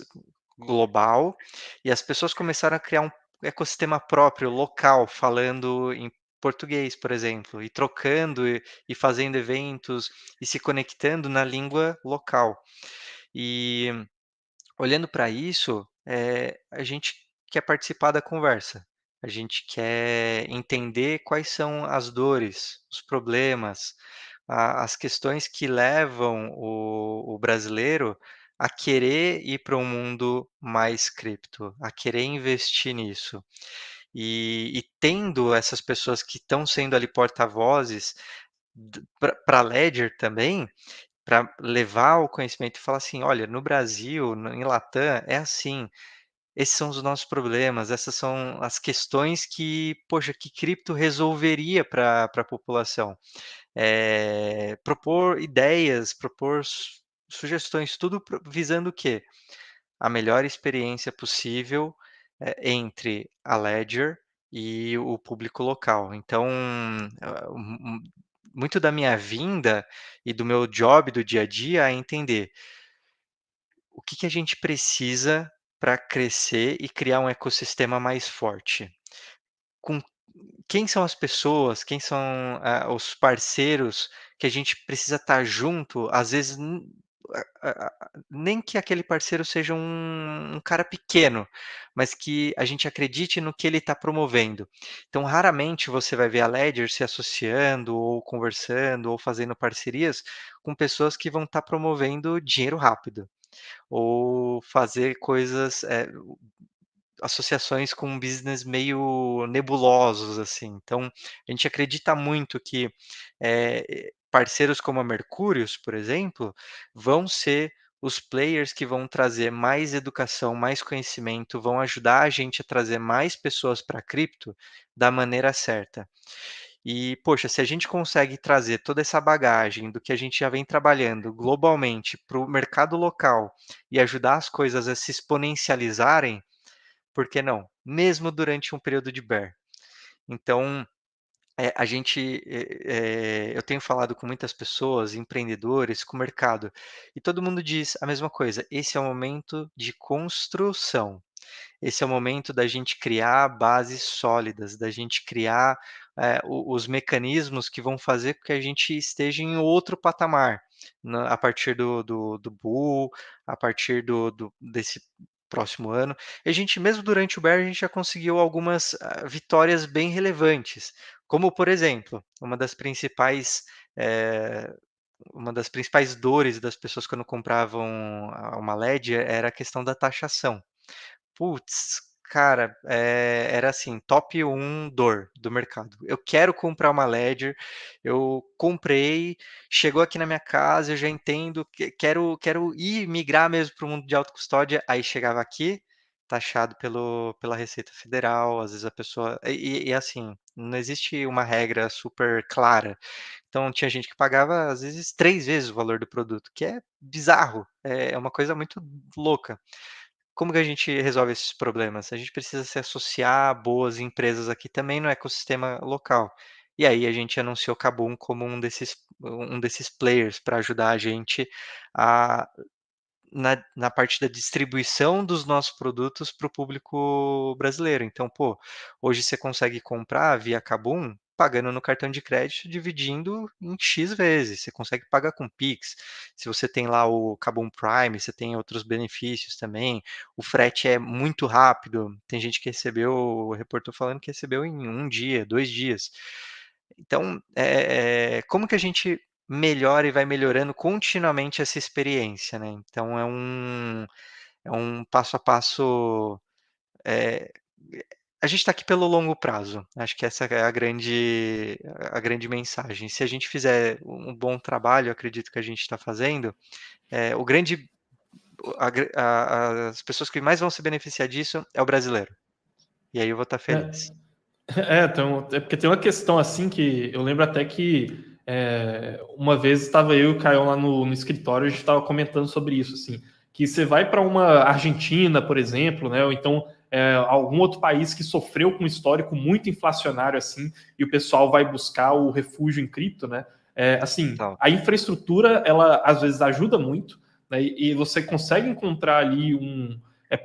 global e as pessoas começaram a criar um ecossistema próprio, local, falando em português, por exemplo, e trocando e fazendo eventos e se conectando na língua local. E olhando para isso, a gente quer participar da conversa. A gente quer entender quais são as dores, os problemas, as questões que levam o brasileiro a querer ir para um mundo mais cripto, a querer investir nisso. E tendo essas pessoas que estão sendo ali porta-vozes para a Ledger também, para levar o conhecimento e falar assim: "Olha, no Brasil, em Latam, é assim, esses são os nossos problemas, essas são as questões que, poxa, que cripto resolveria para a população". Propor ideias, propor sugestões, tudo visando o quê? A melhor experiência possível, entre a Ledger e o público local. Então, muito da minha vinda e do meu job do dia a dia é entender o que que a gente precisa para crescer e criar um ecossistema mais forte. Com quem são as pessoas, quem são, os parceiros que a gente precisa estar junto, às vezes nem que aquele parceiro seja um cara pequeno, mas que a gente acredite no que ele está promovendo. Então, raramente você vai ver a Ledger se associando, ou conversando, ou fazendo parcerias com pessoas que vão estar promovendo dinheiro rápido, ou fazer coisas, associações com um business meio nebulosos, assim. Então, a gente acredita muito que, parceiros como a Mercúrios, por exemplo, vão ser os players que vão trazer mais educação, mais conhecimento, vão ajudar a gente a trazer mais pessoas para cripto da maneira certa. E, poxa, se a gente consegue trazer toda essa bagagem do que a gente já vem trabalhando globalmente para o mercado local e ajudar as coisas a se exponencializarem, por que não? Mesmo durante um período de bear. Então, a gente, eu tenho falado com muitas pessoas, empreendedores, com o mercado, e todo mundo diz a mesma coisa: esse é o momento de construção. Esse é o momento da gente criar bases sólidas, da gente criar os mecanismos que vão fazer com que a gente esteja em outro patamar, a partir do bull, a partir desse próximo ano. E a gente, mesmo durante o bear, a gente já conseguiu algumas vitórias bem relevantes, como, por exemplo, eh, uma das principais dores das pessoas quando compravam uma Ledger era a questão da taxação. Putz, cara, era assim, top 1 dor do mercado. Eu quero comprar uma Ledger, eu comprei, chegou aqui na minha casa, eu já entendo, quero ir migrar mesmo para o mundo de autocustódia, aí chegava aqui, taxado pela Receita Federal, às vezes a pessoa e assim, não existe uma regra super clara, então tinha gente que pagava, às vezes, 3 vezes o valor do produto, que é bizarro, é uma coisa muito louca. Como que a gente resolve esses problemas? A gente precisa se associar a boas empresas aqui também no ecossistema local. E aí a gente anunciou Kabum como um desses players para ajudar a gente a na parte da distribuição dos nossos produtos para o público brasileiro. Então, pô, hoje você consegue comprar via Kabum pagando no cartão de crédito, dividindo em X vezes. Você consegue pagar com Pix. Se você tem lá o Kabum Prime, você tem outros benefícios também. O frete é muito rápido. Tem gente que recebeu, reportou falando que recebeu em 1 dia, 2 dias. Então, como que a gente melhora e vai melhorando continuamente essa experiência, né? Então é um passo a passo. eh, a gente está aqui pelo longo prazo. Acho que essa é a grande mensagem. Se a gente fizer um bom trabalho, eu acredito que a gente está fazendo, o grande, as pessoas que mais vão se beneficiar disso é o brasileiro. E aí eu vou estar feliz. Então, é porque tem uma questão assim que eu lembro até que uma vez estava eu e o Caio lá no escritório, a gente estava comentando sobre isso, assim, que você vai para uma Argentina, por exemplo, né, ou então algum outro país que sofreu com um histórico muito inflacionário assim, e o pessoal vai buscar o refúgio em cripto, né? Assim, Então, a infraestrutura ela às vezes ajuda muito, né, e você consegue encontrar ali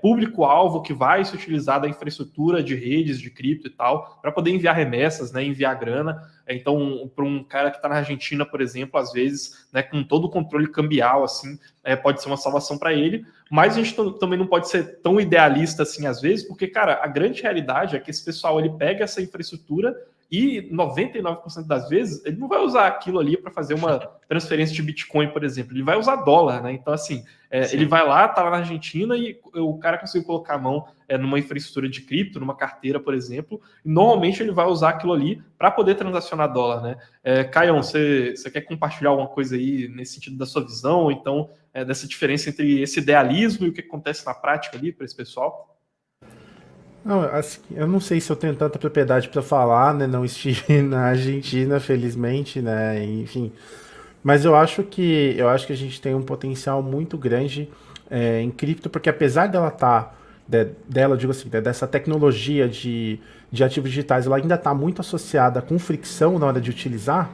público-alvo que vai se utilizar da infraestrutura de redes de cripto e tal, para poder enviar remessas, né, enviar grana. Então, para um cara que está na Argentina, por exemplo, às vezes, né, com todo o controle cambial, assim, pode ser uma salvação para ele. Mas a gente também não pode ser tão idealista assim, às vezes, porque, cara, a grande realidade é que esse pessoal ele pega essa infraestrutura e 99% das vezes ele não vai usar aquilo ali para fazer uma transferência de Bitcoin, por exemplo. Ele vai usar dólar, né? Então, assim, ele vai lá, tá lá na Argentina e o cara conseguiu colocar a mão numa infraestrutura de cripto, numa carteira, por exemplo, e normalmente ele vai usar aquilo ali para poder transacionar dólar, né? Caião, você quer compartilhar alguma coisa aí nesse sentido da sua visão, ou então dessa diferença entre esse idealismo e o que acontece na prática ali para esse pessoal? Não, assim, eu não sei se eu tenho tanta propriedade para falar, né? Não estive na Argentina, felizmente, né? Enfim, mas eu acho que a gente tem um potencial muito grande em cripto, porque apesar dela dela, eu digo assim, dessa tecnologia de ativos digitais, ela ainda está muito associada com fricção na hora de utilizar.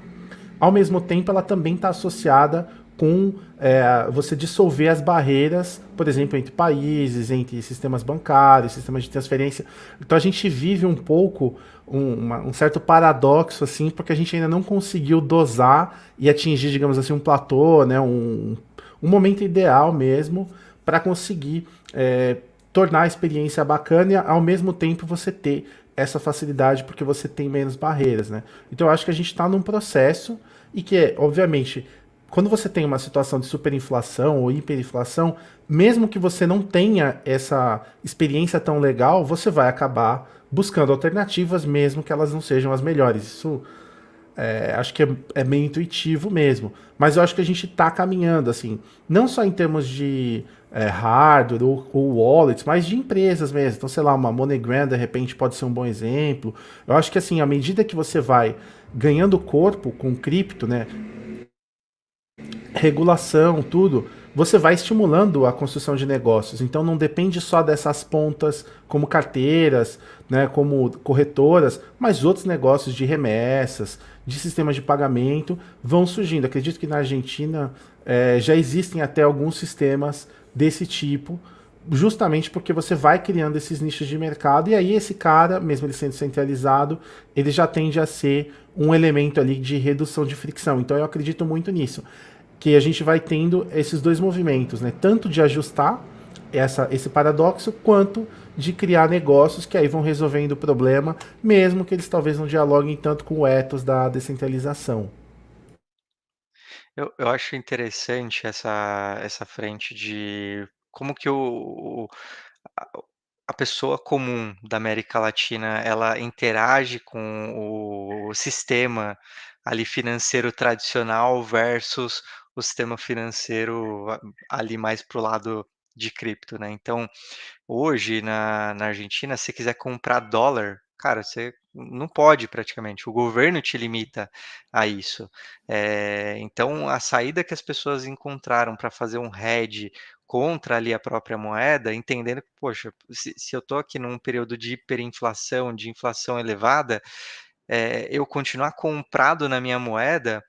Ao mesmo tempo, ela também está associada com você dissolver as barreiras, por exemplo, entre países, entre sistemas bancários, sistemas de transferência. Então a gente vive um pouco um certo paradoxo, assim, porque a gente ainda não conseguiu dosar e atingir, digamos assim, um platô, né, um momento ideal mesmo para conseguir tornar a experiência bacana e ao mesmo tempo você ter essa facilidade porque você tem menos barreiras, né? Então eu acho que a gente está num processo e que, obviamente, quando você tem uma situação de superinflação ou hiperinflação, mesmo que você não tenha essa experiência tão legal, você vai acabar buscando alternativas, mesmo que elas não sejam as melhores. Isso acho que é meio intuitivo mesmo. Mas eu acho que a gente está caminhando, assim, não só em termos de hardware ou wallets, mas de empresas mesmo. Então, sei lá, uma MoneyGram, de repente, pode ser um bom exemplo. Eu acho que, assim, à medida que você vai ganhando corpo com cripto, né, regulação, tudo, você vai estimulando a construção de negócios. Então não depende só dessas pontas como carteiras, né, como corretoras, mas outros negócios de remessas, de sistemas de pagamento vão surgindo. Acredito que na Argentina já existem até alguns sistemas desse tipo, justamente porque você vai criando esses nichos de mercado e aí esse cara, mesmo ele sendo centralizado, ele já tende a ser um elemento ali de redução de fricção. Então eu acredito muito nisso, que a gente vai tendo esses dois movimentos, né? Tanto de ajustar esse paradoxo, quanto de criar negócios que aí vão resolvendo o problema, mesmo que eles talvez não dialoguem tanto com o ethos da descentralização. Eu acho interessante essa frente de como que a a pessoa comum da América Latina, ela interage com o sistema ali financeiro tradicional versus o sistema financeiro ali mais pro lado de cripto, né. Então, hoje na Argentina, se você quiser comprar dólar, cara, você não pode praticamente, o governo te limita a isso. Então a saída que as pessoas encontraram para fazer um hedge contra ali a própria moeda, entendendo que, poxa, se eu estou aqui num período de hiperinflação, de inflação elevada, eu continuar comprado na minha moeda,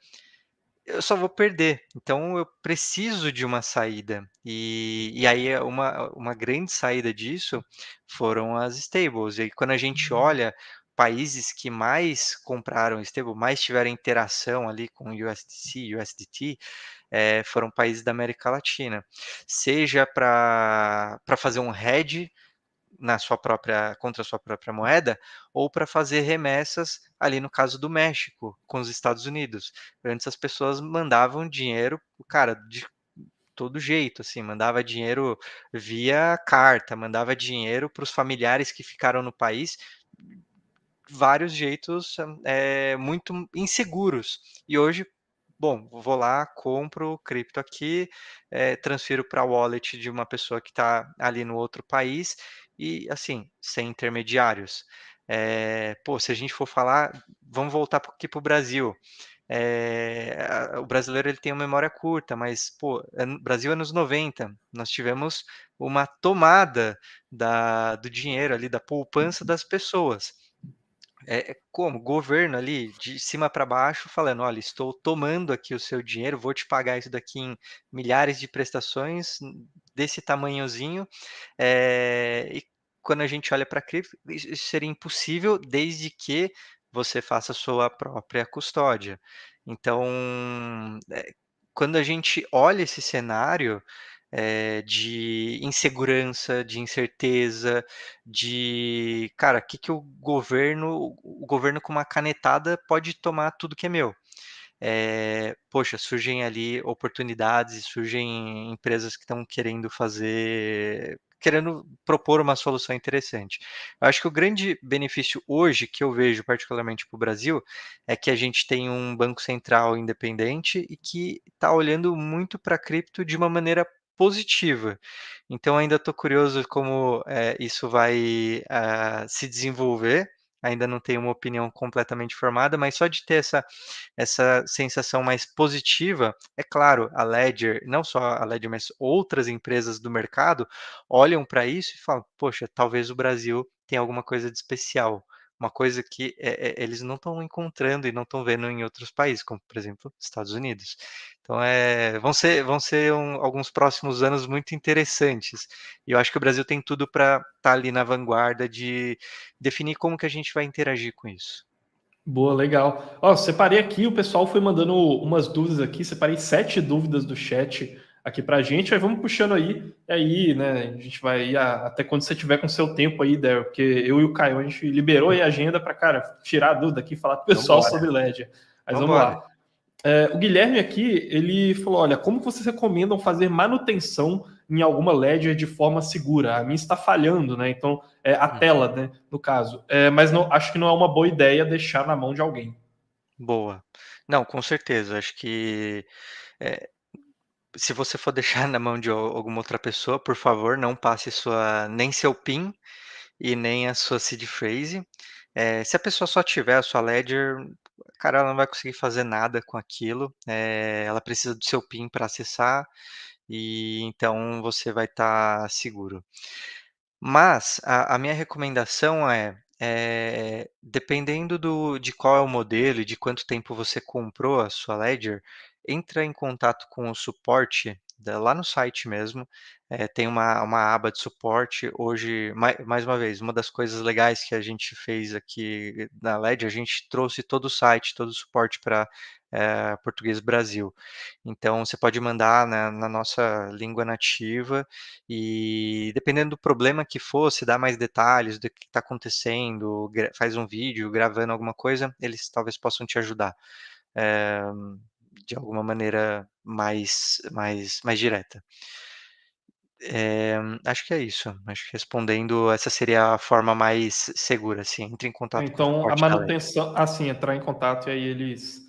eu só vou perder. Então eu preciso de uma saída. E aí uma grande saída disso foram as stables. E aí quando a gente olha países que mais compraram stable, mais tiveram interação ali com USDC, USDT, foram países da América Latina. Seja para fazer um hedge na sua própria contra a sua própria moeda, ou para fazer remessas, ali no caso do México, com os Estados Unidos. Antes as pessoas mandavam dinheiro, cara, de todo jeito, assim, mandava dinheiro via carta, mandava dinheiro para os familiares que ficaram no país, vários jeitos, muito inseguros. E hoje, bom, vou lá, compro cripto aqui, transfiro para a wallet de uma pessoa que está ali no outro país e, assim, sem intermediários. Pô, se a gente for falar, vamos voltar aqui para o Brasil. O brasileiro ele tem uma memória curta, mas, pô, Brasil anos 90, nós tivemos uma tomada do dinheiro ali, da poupança das pessoas. Como? Governo ali, de cima para baixo, falando: "Olha, estou tomando aqui o seu dinheiro, vou te pagar isso daqui em milhares de prestações, desse tamanhozinho". E quando a gente olha para cripto, isso seria impossível desde que você faça a sua própria custódia. Então, quando a gente olha esse cenário, de insegurança, de incerteza, de, cara, que o governo com uma canetada pode tomar tudo que é meu. Poxa, surgem ali oportunidades, surgem empresas que estão querendo propor uma solução interessante. Eu acho que o grande benefício hoje, que eu vejo particularmente para o Brasil, é que a gente tem um banco central independente e que está olhando muito para a cripto de uma maneira positiva. Então ainda estou curioso como, isso vai, se desenvolver, ainda não tenho uma opinião completamente formada, mas só de ter essa sensação mais positiva, é claro, a Ledger, não só a Ledger, mas outras empresas do mercado olham para isso e falam: "Poxa, talvez o Brasil tenha alguma coisa de especial", uma coisa que, eles não estão encontrando e não estão vendo em outros países, como, por exemplo, Estados Unidos. Então, vão ser alguns próximos anos muito interessantes. E eu acho que o Brasil tem tudo para estar ali na vanguarda de definir como que a gente vai interagir com isso. Boa, legal. Ó, separei aqui, o pessoal foi mandando umas dúvidas aqui, separei 7 dúvidas do chat aqui pra gente, aí vamos puxando aí, e aí, né, a gente vai ir até quando você tiver com seu tempo aí, Daryl, porque eu e o Caio, a gente liberou aí a agenda pra, cara, tirar a dúvida aqui, falar pro pessoal Vambora, sobre Ledger. Mas vamos vambora. lá. O Guilherme aqui, ele falou, olha, como vocês recomendam fazer manutenção em alguma Ledger de forma segura? A minha está falhando, né? Então, a Uhum. tela, né, no caso. Mas não, acho que não é uma boa ideia deixar na mão de alguém. Boa. Não, com certeza. Acho que eh, se você for deixar na mão de alguma outra pessoa, por favor, não passe nem seu PIN e nem a sua seed phrase. Se a pessoa só tiver a sua ledger, cara, ela não vai conseguir fazer nada com aquilo. Ela precisa do seu PIN para acessar e então você vai estar seguro. Mas a minha recomendação dependendo de qual é o modelo e de quanto tempo você comprou a sua Ledger, entra em contato com o suporte lá no site mesmo. Tem uma aba de suporte. Hoje, mais uma vez, uma das coisas legais que a gente fez aqui na Ledger, a gente trouxe todo o site, todo o suporte para Português Brasil. Então, você pode mandar na nossa língua nativa e dependendo do problema que for, se dá mais detalhes do que está acontecendo, faz um vídeo gravando alguma coisa, eles talvez possam te ajudar eh, de alguma maneira mais direta. Acho que é isso. Acho que respondendo, essa seria a forma mais segura, assim. Entre em contato com o Então, a suporte da LED. manutenção, assim, entrar em contato e aí eles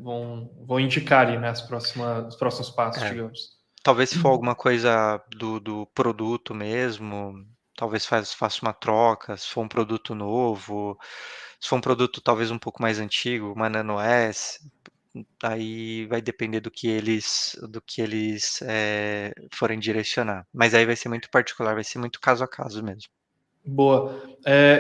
vão indicar ali, né, os próximos passos, É, digamos. talvez se for alguma coisa do produto mesmo, talvez faça uma troca, se for um produto novo, se for um produto talvez um pouco mais antigo, uma Nano S, aí vai depender do que eles forem direcionar. Mas aí vai ser muito particular, vai ser muito caso a caso mesmo. Boa.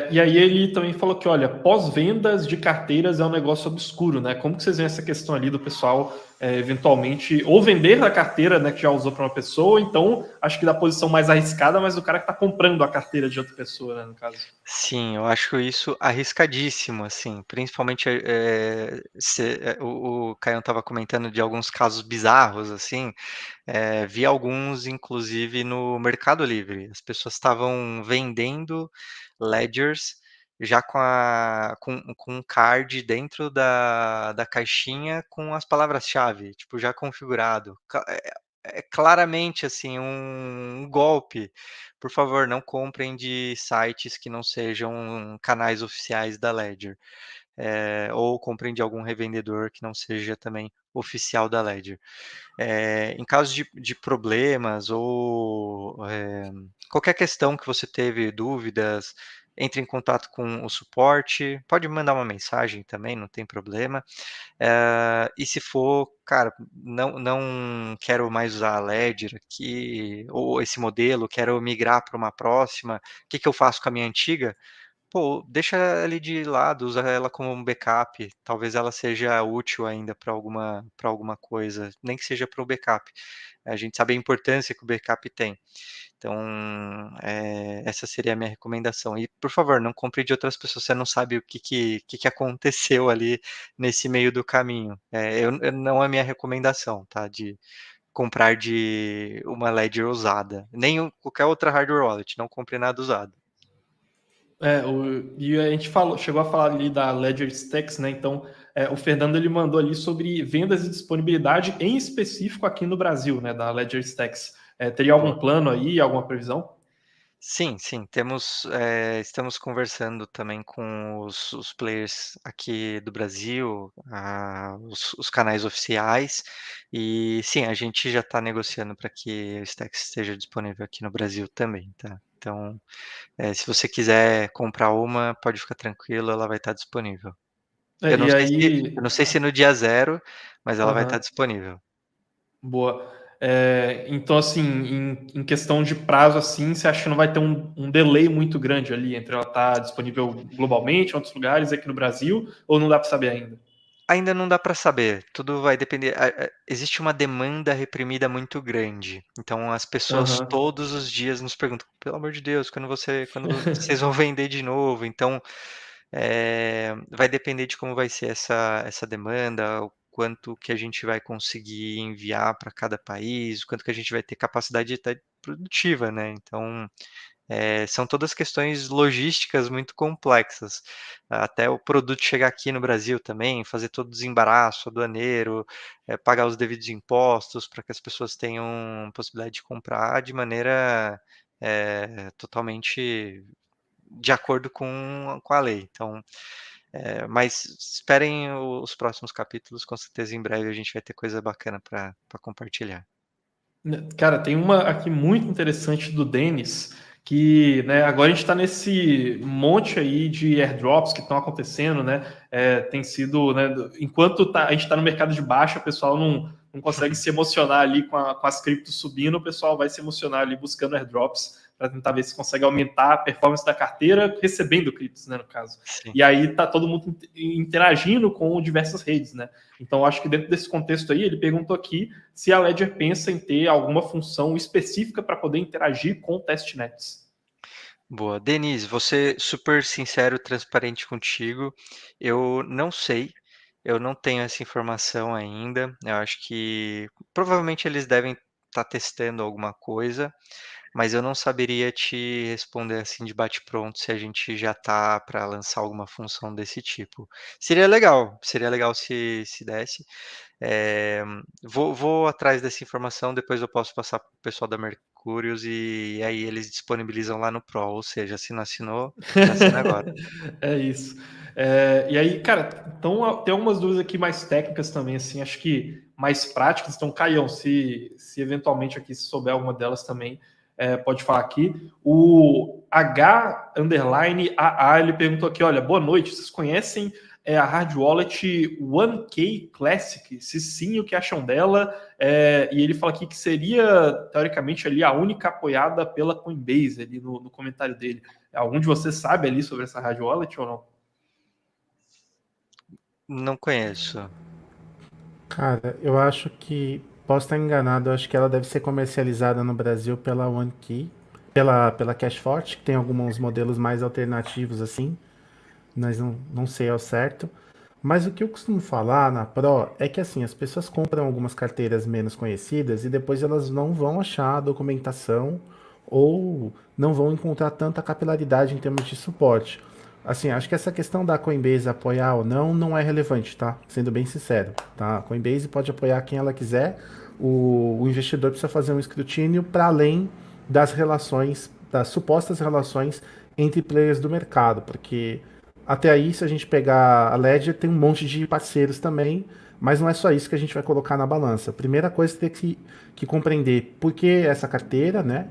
E aí ele também falou que, olha, pós-vendas de carteiras é um negócio obscuro, né? Como que vocês veem essa questão ali do pessoal eventualmente ou vender a carteira, né, que já usou para uma pessoa, ou então acho que da posição mais arriscada, mas do cara que está comprando a carteira de outra pessoa, né, no caso. Sim, eu acho isso arriscadíssimo, assim, principalmente, o Caião estava comentando de alguns casos bizarros, assim, vi alguns inclusive no Mercado Livre. As pessoas estavam vendendo ledgers já com um card dentro da caixinha com as palavras-chave, tipo, já configurado. É claramente, assim, um golpe. Por favor, não comprem de sites que não sejam canais oficiais da Ledger, ou comprem de algum revendedor que não seja também oficial da Ledger. Em caso de problemas ou qualquer questão que você teve dúvidas, entre em contato com o suporte, pode me mandar uma mensagem também, não tem problema. E se for, cara, não quero mais usar a Ledger aqui, ou esse modelo, quero migrar para uma próxima, o que que eu faço com a minha antiga? Pô, deixa ali de lado, usa ela como um backup. Talvez ela seja útil ainda para alguma coisa, nem que seja para o backup. A gente sabe a importância que o backup tem. Então, essa seria a minha recomendação. E, por favor, não compre de outras pessoas, você não sabe o que aconteceu ali nesse meio do caminho. Não é minha recomendação, tá? De comprar de uma Ledger usada. Nem qualquer outra hardware wallet, não compre nada usado. E a gente chegou a falar ali da Ledger Stacks, né? Então, o Fernando ele mandou ali sobre vendas e disponibilidade, em específico aqui no Brasil, né? Da Ledger Stacks. Teria algum plano aí, alguma previsão? Sim, sim, estamos conversando também com os players aqui do Brasil, os canais oficiais, e sim, a gente já está negociando para que o Stacks esteja disponível aqui no Brasil também, tá? Então, se você quiser comprar uma, pode ficar tranquilo, ela vai estar disponível. Eu não E sei se, eu aí. não sei se no dia zero, mas ela vai estar Aham. disponível. Boa. Então, assim, em questão de prazo, assim, você acha que não vai ter um delay muito grande ali entre ela estar disponível globalmente, em outros lugares, aqui no Brasil, ou não dá para saber ainda? Ainda não dá para saber, tudo vai depender. Existe uma demanda reprimida muito grande, então as pessoas Aham. todos os dias nos perguntam: "Pelo amor de Deus, quando vocês vão vender de novo?". Então, vai depender de como vai ser essa demanda, o quanto que a gente vai conseguir enviar para cada país, o quanto que a gente vai ter capacidade até produtiva, né. Então, são todas questões logísticas muito complexas. Até o produto chegar aqui no Brasil também, fazer todo o desembaraço aduaneiro, pagar os devidos impostos para que as pessoas tenham possibilidade de comprar de maneira totalmente de acordo com a lei. Então, Mas esperem os próximos capítulos, com certeza em breve a gente vai ter coisa bacana para compartilhar. Cara, tem uma aqui muito interessante do Denis, que, né, agora a gente está nesse monte aí de airdrops que estão acontecendo, né? Tem sido, né, enquanto a gente está no mercado de baixa, o pessoal não consegue se emocionar ali com as criptos subindo, o pessoal vai se emocionar ali buscando airdrops para tentar ver se consegue aumentar a performance da carteira recebendo criptos, né, no caso. Sim. E aí tá todo mundo interagindo com diversas redes, né? Então acho que dentro desse contexto aí, ele perguntou aqui se a Ledger pensa em ter alguma função específica para poder interagir com testnets. Boa. Denise, vou ser super sincero, transparente contigo. Eu não sei, eu não tenho essa informação ainda. Eu acho que provavelmente eles devem estar testando alguma coisa, mas eu não saberia te responder assim de bate-pronto se a gente já tá para lançar alguma função desse tipo. Seria legal se desse. É, vou atrás dessa informação, depois eu posso passar para o pessoal da Mercúrios e aí eles disponibilizam lá no Pro, ou seja, se não assinou, assina agora. É isso. E aí, cara, então tem algumas dúvidas aqui mais técnicas também, assim, acho que mais práticas. Então, Caião, se eventualmente aqui se souber alguma delas também, pode falar aqui. O H_AA, ele perguntou aqui, olha, boa noite, vocês conhecem a hard wallet 1K Classic? Se sim, o que acham dela? E ele fala aqui que seria, teoricamente, ali a única apoiada pela Coinbase, ali no comentário dele. Algum de vocês sabe ali sobre essa hard wallet ou não? Não conheço. Cara, eu acho que. Posso estar enganado, eu acho que ela deve ser comercializada no Brasil pela OneKey, pela Cashforte, que tem alguns modelos mais alternativos assim, mas não sei ao certo. Mas o que eu costumo falar na Pro é que assim, as pessoas compram algumas carteiras menos conhecidas e depois elas não vão achar a documentação ou não vão encontrar tanta capilaridade em termos de suporte. Assim, acho que essa questão da Coinbase apoiar ou não é relevante, tá? Sendo bem sincero, tá? A Coinbase pode apoiar quem ela quiser. O investidor precisa fazer um escrutínio para além das relações, das supostas relações entre players do mercado, porque até aí, se a gente pegar a Ledger, tem um monte de parceiros também, mas não é só isso que a gente vai colocar na balança. Primeira coisa, tem que compreender por que essa carteira, né?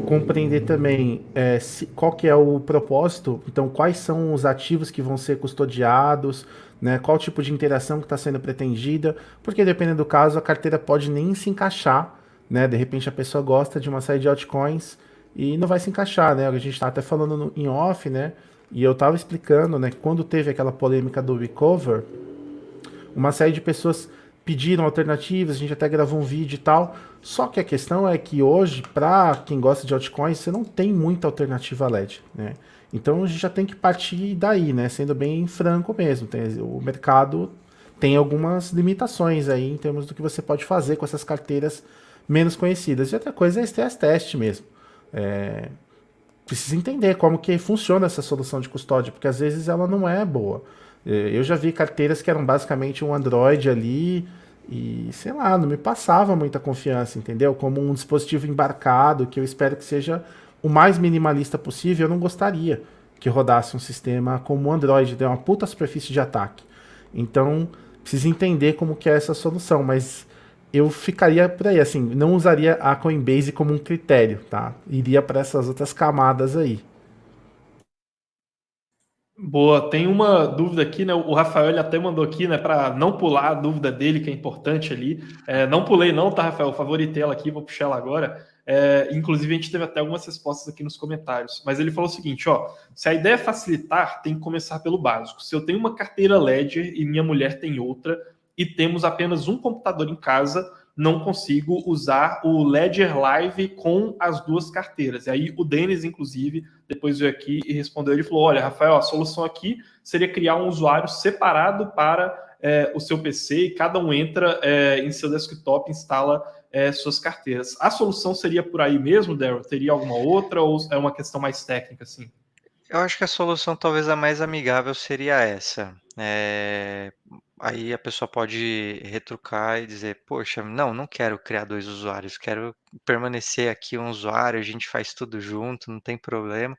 Compreender também qual que é o propósito, então quais são os ativos que vão ser custodiados, né? Qual tipo de interação que está sendo pretendida, porque dependendo do caso, a carteira pode nem se encaixar, né? De repente a pessoa gosta de uma série de altcoins e não vai se encaixar, né? A gente está até falando em off, né? E eu estava explicando, né? Quando teve aquela polêmica do Recover, uma série de pessoas pediram alternativas, a gente até gravou um vídeo e tal. Só que a questão é que hoje, para quem gosta de altcoins, você não tem muita alternativa LED, né? Então a gente já tem que partir daí, né? Sendo bem franco mesmo. O mercado tem algumas limitações aí em termos do que você pode fazer com essas carteiras menos conhecidas. E outra coisa é stress test mesmo. Precisa entender como que funciona essa solução de custódia, porque às vezes ela não é boa. Eu já vi carteiras que eram basicamente um Android ali e, sei lá, não me passava muita confiança, entendeu? Como um dispositivo embarcado, que eu espero que seja o mais minimalista possível, eu não gostaria que rodasse um sistema como o Android, tem uma puta superfície de ataque. Então, precisa entender como que é essa solução, mas eu ficaria por aí, assim, não usaria a Coinbase como um critério, tá? Iria para essas outras camadas aí. Boa, tem uma dúvida aqui, né? O Rafael ele até mandou aqui, né, para não pular a dúvida dele, que é importante ali. Não pulei, não, tá, Rafael? Favoritei ela aqui, vou puxar ela agora. Inclusive, a gente teve até algumas respostas aqui nos comentários. Mas ele falou o seguinte: ó, se a ideia é facilitar, tem que começar pelo básico. Se eu tenho uma carteira Ledger e minha mulher tem outra, e temos apenas um computador em casa, não consigo usar o Ledger Live com as duas carteiras. E aí o Denis, inclusive, depois veio aqui e respondeu. Ele falou: olha, Rafael, a solução aqui seria criar um usuário separado para o seu PC e cada um entra em seu desktop e instala suas carteiras. A solução seria por aí mesmo, Daryl? Teria alguma outra ou é uma questão mais técnica, assim? Eu acho que a solução talvez a mais amigável seria essa. Aí a pessoa pode retrucar e dizer, poxa, não quero criar dois usuários, quero permanecer aqui um usuário, a gente faz tudo junto, não tem problema.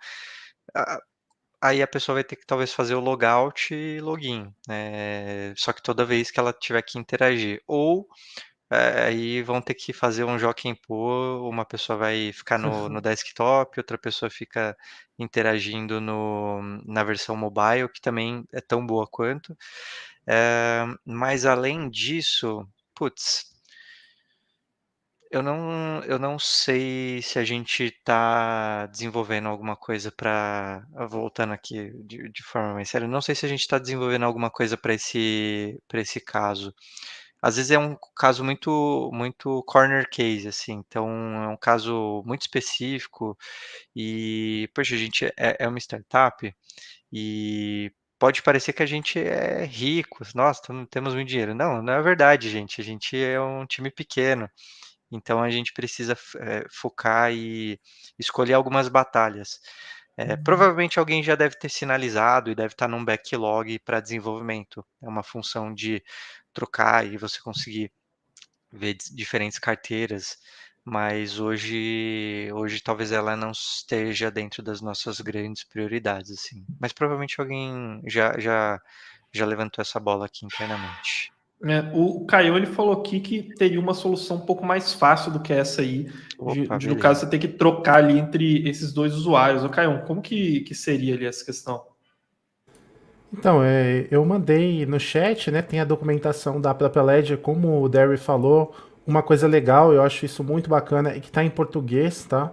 aí a pessoa vai ter que talvez fazer o logout e login, né? Só que toda vez que ela tiver que interagir. Ou aí vão ter que fazer um jockey and pull, uma pessoa vai ficar no desktop, outra pessoa fica interagindo na versão mobile, que também é tão boa quanto. Mas além disso, putz, eu não sei se a gente está desenvolvendo alguma coisa para. Voltando aqui de forma mais séria, não sei se a gente está desenvolvendo alguma coisa para esse caso. Às vezes é um caso muito corner case, assim, então é um caso muito específico e, poxa, a gente é uma startup e pode parecer que a gente é rico, nossa, temos muito dinheiro. Não, não é verdade, gente. A gente é um time pequeno. Então a gente precisa focar e escolher algumas batalhas. Provavelmente alguém já deve ter sinalizado e deve estar num backlog para desenvolvimento. É uma função de trocar e você conseguir ver diferentes carteiras, mas hoje talvez ela não esteja dentro das nossas grandes prioridades, assim. Mas provavelmente alguém já levantou essa bola aqui internamente. O Caio, ele falou aqui que teria uma solução um pouco mais fácil do que essa aí, Opa, no caso você ter que trocar ali entre esses dois usuários. Caio, como que seria ali essa questão? Então, eu mandei no chat, né? Tem a documentação da própria Ledger, como o Derry falou. Uma coisa legal, eu acho isso muito bacana, é que está em português, tá?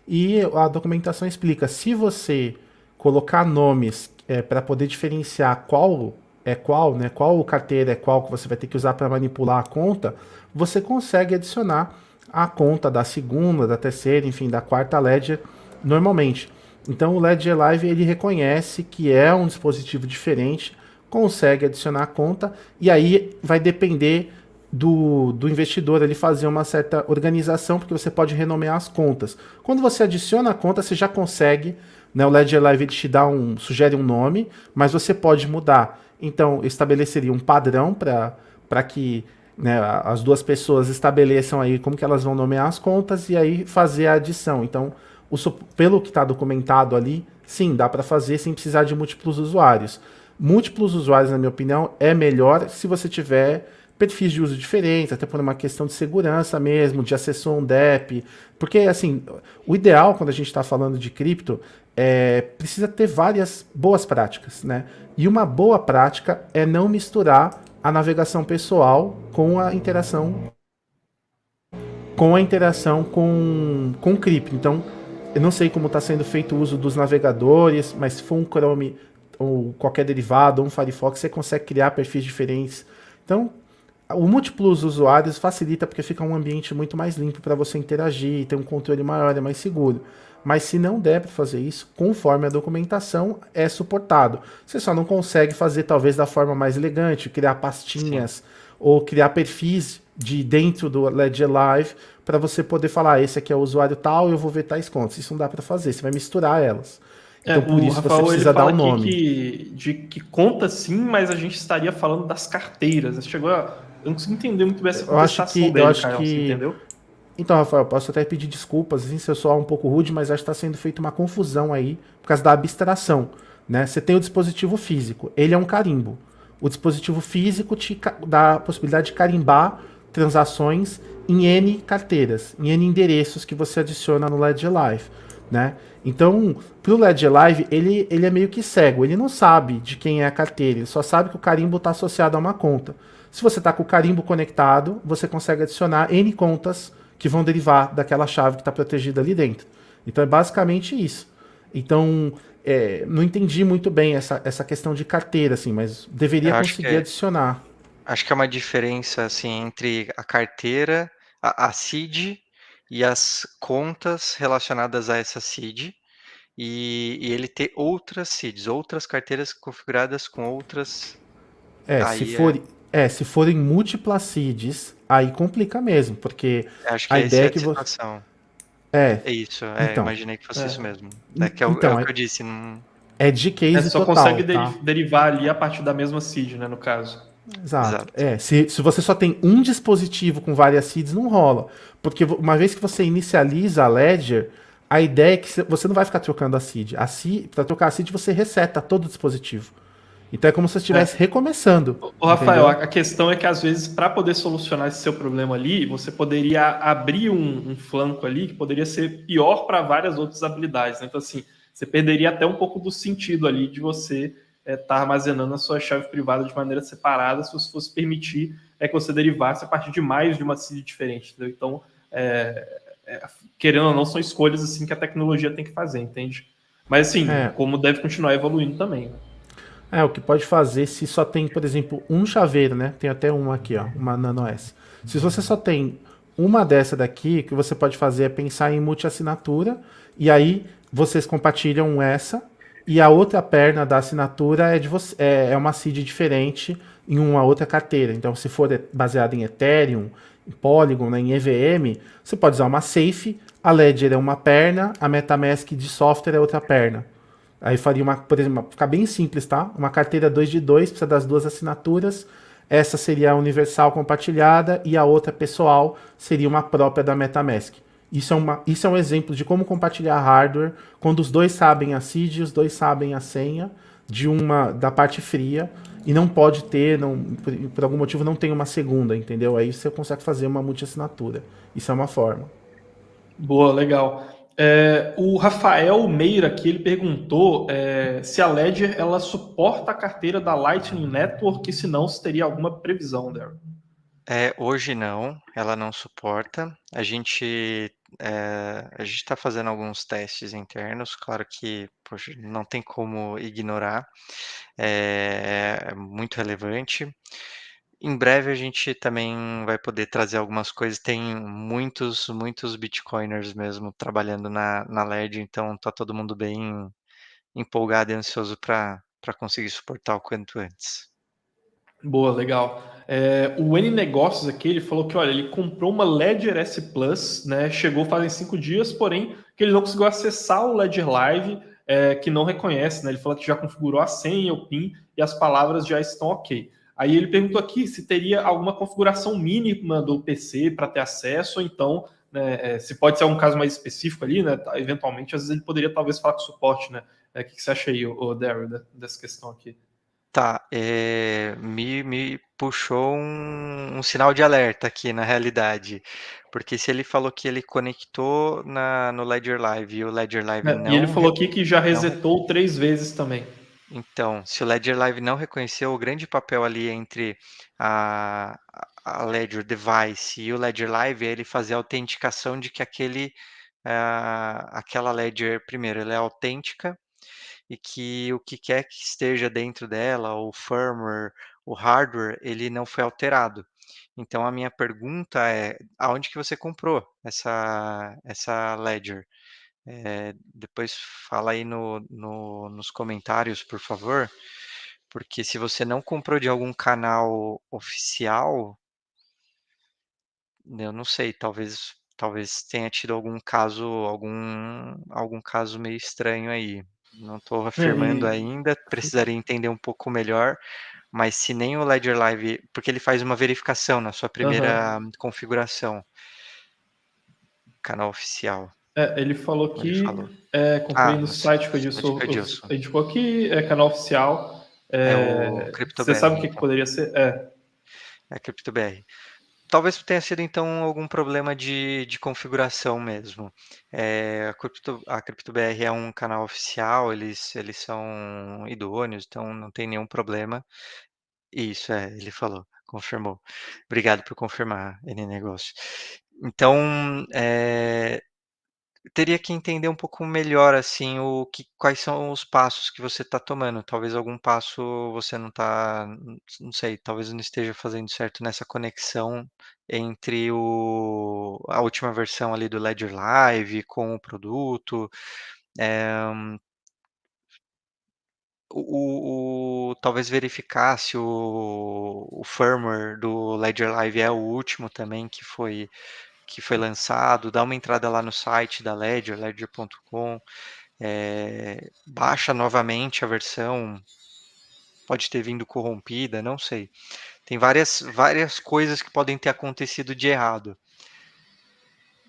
E a documentação explica, se você colocar nomes para poder diferenciar qual é qual, né? Qual carteira é qual que você vai ter que usar para manipular a conta, você consegue adicionar a conta da segunda, da terceira, enfim, da quarta Ledger normalmente. Então o Ledger Live ele reconhece que é um dispositivo diferente, consegue adicionar a conta e aí vai depender do investidor ele fazer uma certa organização, porque você pode renomear as contas. Quando você adiciona a conta, você já consegue, né, o Ledger Live ele te dá sugere um nome, mas você pode mudar. Então, eu estabeleceria um padrão para que, né, as duas pessoas estabeleçam aí como que elas vão nomear as contas e aí fazer a adição. Então, pelo que está documentado ali, sim, dá para fazer sem precisar de múltiplos usuários. Múltiplos usuários, na minha opinião, é melhor se você tiver perfis de uso diferentes, até por uma questão de segurança mesmo, de acessar um DEP. Porque, assim, o ideal quando a gente está falando de cripto precisa ter várias boas práticas, né? E uma boa prática é não misturar a navegação pessoal com a interação com cripto. Então, eu não sei como está sendo feito o uso dos navegadores, mas se for um Chrome ou qualquer derivado, ou um Firefox, você consegue criar perfis diferentes. Então, o múltiplos usuários facilita porque fica um ambiente muito mais limpo para você interagir, ter um controle maior, é mais seguro. Mas se não der para fazer isso, conforme a documentação, é suportado. Você só não consegue fazer talvez da forma mais elegante, criar pastinhas, sim, ou criar perfis de dentro do Ledger Live para você poder falar, esse aqui é o usuário tal, eu vou ver tais contas. Isso não dá para fazer, você vai misturar elas. Então por isso Rafael, você precisa dar um nome. Que conta sim, mas a gente estaria falando das carteiras. Você chegou a... Eu não consigo entender muito bem essa contestação dele, Caio, você entendeu? Então, Rafael, posso até pedir desculpas assim, se eu soar um pouco rude, mas acho que está sendo feita uma confusão aí por causa da abstração. Né? Você tem o dispositivo físico, ele é um carimbo. O dispositivo físico te dá a possibilidade de carimbar transações em N carteiras, em N endereços que você adiciona no Ledger Live. Né? Então, para o Ledger Live, ele é meio que cego, ele não sabe de quem é a carteira, ele só sabe que o carimbo está associado a uma conta. Se você está com o carimbo conectado, você consegue adicionar N contas que vão derivar daquela chave que está protegida ali dentro. Então é basicamente isso. Então, não entendi muito bem essa questão de carteira, assim, mas deveria conseguir adicionar. Acho que é uma diferença assim, entre a carteira, a seed e as contas relacionadas a essa seed. E ele ter outras seeds, outras carteiras configuradas com outras... Se forem múltiplas seeds, aí complica mesmo, porque acho que a ideia é que situação. É isso, então, imaginei que fosse isso mesmo. Que é o que eu disse. Não... É de case só total, consegue derivar ali a partir da mesma seed, né, no caso. Exato. Se você só tem um dispositivo com várias seeds, não rola. Porque uma vez que você inicializa a Ledger, A ideia é que você não vai ficar trocando a seed. Para trocar a seed, você reseta todo o dispositivo. Então é como se você estivesse É. recomeçando. Ô, Rafael, Entendeu? a questão é que às vezes, para poder solucionar esse seu problema ali, você poderia abrir um flanco ali que poderia ser pior para várias outras habilidades, né? Então, assim, você perderia até um pouco do sentido ali de você estar armazenando a sua chave privada de maneira separada, se você fosse permitir que você derivasse a partir de mais de uma seed diferente, entendeu? Então, querendo ou não, são escolhas assim que a tecnologia tem que fazer, entende? Mas, assim, É, como deve continuar evoluindo também, né? o que pode fazer se só tem, por exemplo, um chaveiro, né? Tem até uma aqui, ó, uma Nano S. Se você só tem uma dessa daqui, o que você pode fazer é pensar em multi-assinatura, e aí vocês compartilham essa, e a outra perna da assinatura é de você, é uma seed diferente em uma outra carteira. Então, se for baseado em Ethereum, em Polygon, né, em EVM, você pode usar uma safe, a Ledger é uma perna, a MetaMask de software é outra perna. Aí faria uma, por exemplo, ficar bem simples, tá? Uma carteira 2 de 2 precisa das duas assinaturas. Essa seria a universal compartilhada e a outra pessoal seria uma própria da MetaMask. Isso é um exemplo de como compartilhar hardware quando os dois sabem a seed e os dois sabem a senha de uma da parte fria e não pode ter, não, por algum motivo não tem uma segunda, entendeu? Aí você consegue fazer uma multi-assinatura. Isso é uma forma. Boa, legal. O Rafael Meira aqui, ele perguntou se a Ledger ela suporta a carteira da Lightning Network e se não, se teria alguma previsão dela. Hoje não, ela não suporta. A gente está fazendo alguns testes internos, claro que, poxa, não tem como ignorar, é muito relevante. Em breve a gente também vai poder trazer algumas coisas. Tem muitos, muitos bitcoiners mesmo trabalhando na LED, então tá todo mundo bem empolgado e ansioso para conseguir suportar o quanto antes. Boa, legal. O N Negócios aqui, ele falou que, olha, ele comprou uma Ledger S Plus, né? Chegou fazem 5 dias, porém, que ele não conseguiu acessar o Ledger Live, que não reconhece, né? Ele falou que já configurou a senha, o PIN e as palavras já estão ok. Aí ele perguntou aqui se teria alguma configuração mínima do PC para ter acesso, ou então, né, se pode ser algum caso mais específico ali, né? Eventualmente, às vezes ele poderia talvez falar com o suporte, né? O que você acha aí, Daryl, dessa questão aqui? Tá, me puxou um sinal de alerta aqui na realidade, porque se ele falou que ele conectou no Ledger Live e o Ledger Live E ele falou aqui que já não resetou 3 vezes também. então, se o Ledger Live não reconheceu, o grande papel ali entre a, a Ledger Device e o Ledger Live é ele fazer a autenticação de que aquela Ledger, primeiro, ela é autêntica e que o que quer que esteja dentro dela, o firmware, o hardware, ele não foi alterado. Então a minha pergunta é, aonde que você comprou essa Ledger? Depois fala aí nos comentários, por favor, porque se você não comprou de algum canal oficial, eu não sei, talvez tenha tido algum caso meio estranho aí. Não estou afirmando E, ainda, precisaria entender um pouco melhor, mas se nem o Ledger Live, porque ele faz uma verificação na sua aham. primeira configuração, canal oficial, Ele falou como ele que falou. comprei Ah, no no site que o site Edilson que Edilson. indicou aqui, canal oficial. É o Você sabe CryptoBR, o que então. poderia ser? É a CryptoBR. Talvez tenha sido então algum problema de configuração mesmo. A CryptoBR é um canal oficial, eles são idôneos, então não tem nenhum problema. Isso, ele falou, confirmou. Obrigado por confirmar, N Negócio. Então, teria que entender um pouco melhor, assim, quais são os passos que você está tomando. Talvez algum passo você não está, não sei, talvez não esteja fazendo certo nessa conexão entre a última versão ali do Ledger Live com o produto. Eh, talvez verificar se o firmware do Ledger Live é o último também que foi lançado, dá uma entrada lá no site da Ledger, ledger.com, baixa novamente a versão, pode ter vindo corrompida, não sei. Tem várias coisas que podem ter acontecido de errado.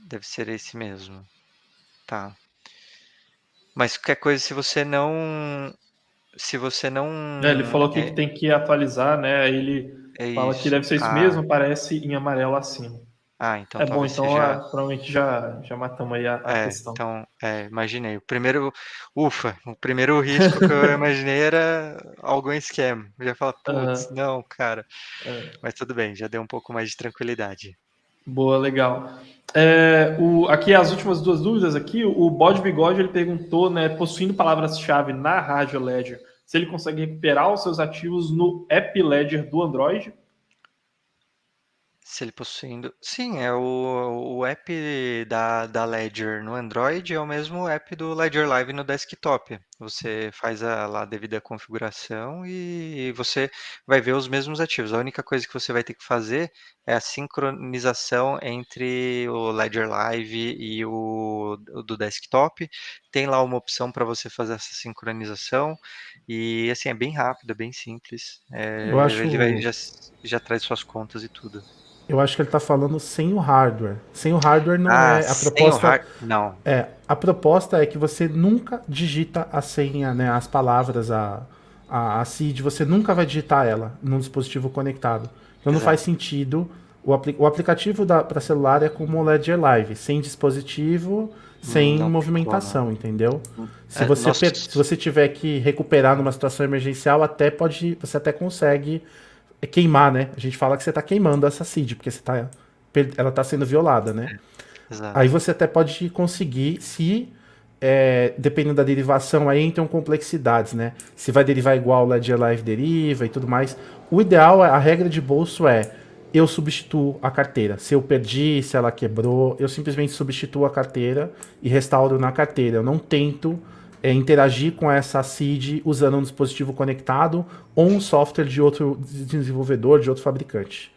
Deve ser esse mesmo. Tá. Mas qualquer coisa, se você não, Ele falou aqui que tem que atualizar, né? Aí ele é fala que isso. deve ser isso mesmo, aparece em amarelo acima. Então É bom, talvez então seja. provavelmente já matamos aí a questão. Então, imaginei. O primeiro risco que eu imaginei era algum scam. Já fala, putz, Aham, não, cara. é. Mas tudo bem, já deu um pouco mais de tranquilidade. Boa, legal. Aqui as últimas duas dúvidas aqui, o Bode Bigode ele perguntou, né, possuindo palavras-chave na Rádio Ledger, se ele consegue recuperar os seus ativos no App Ledger do Android. Se ele possuindo. Sim, é o app da Ledger no Android, é o mesmo app do Ledger Live no desktop. Você faz lá a devida configuração e você vai ver os mesmos ativos. A única coisa que você vai ter que fazer é a sincronização entre o Ledger Live e o do desktop. Tem lá uma opção para você fazer essa sincronização e assim é bem rápido, é bem simples. Eu Ele vai acho, já traz suas contas e tudo. eu acho que ele tá falando sem o hardware. Sem o hardware não é a Sem o proposta. hard. Não, A proposta é que você nunca digita a senha, né, as palavras, a seed, você nunca vai digitar ela num dispositivo conectado. Então não faz exato. sentido. O aplicativo para celular é como o Ledger Live, sem dispositivo, sem Não tem como. movimentação, entendeu? Se Nossa, você tiver que recuperar numa situação emergencial, você até consegue queimar, né? A gente fala que você está queimando essa seed, porque ela está sendo violada, né? Aí exato. você até pode conseguir, se dependendo da derivação, aí entram complexidades, né? Se vai derivar igual o Ledger Live deriva e tudo mais. O ideal, a regra de bolso é eu substituo a carteira. Se eu perdi, se ela quebrou, eu simplesmente substituo a carteira e restauro na carteira. Eu não tento interagir com essa seed usando um dispositivo conectado ou um software de outro desenvolvedor, de outro fabricante.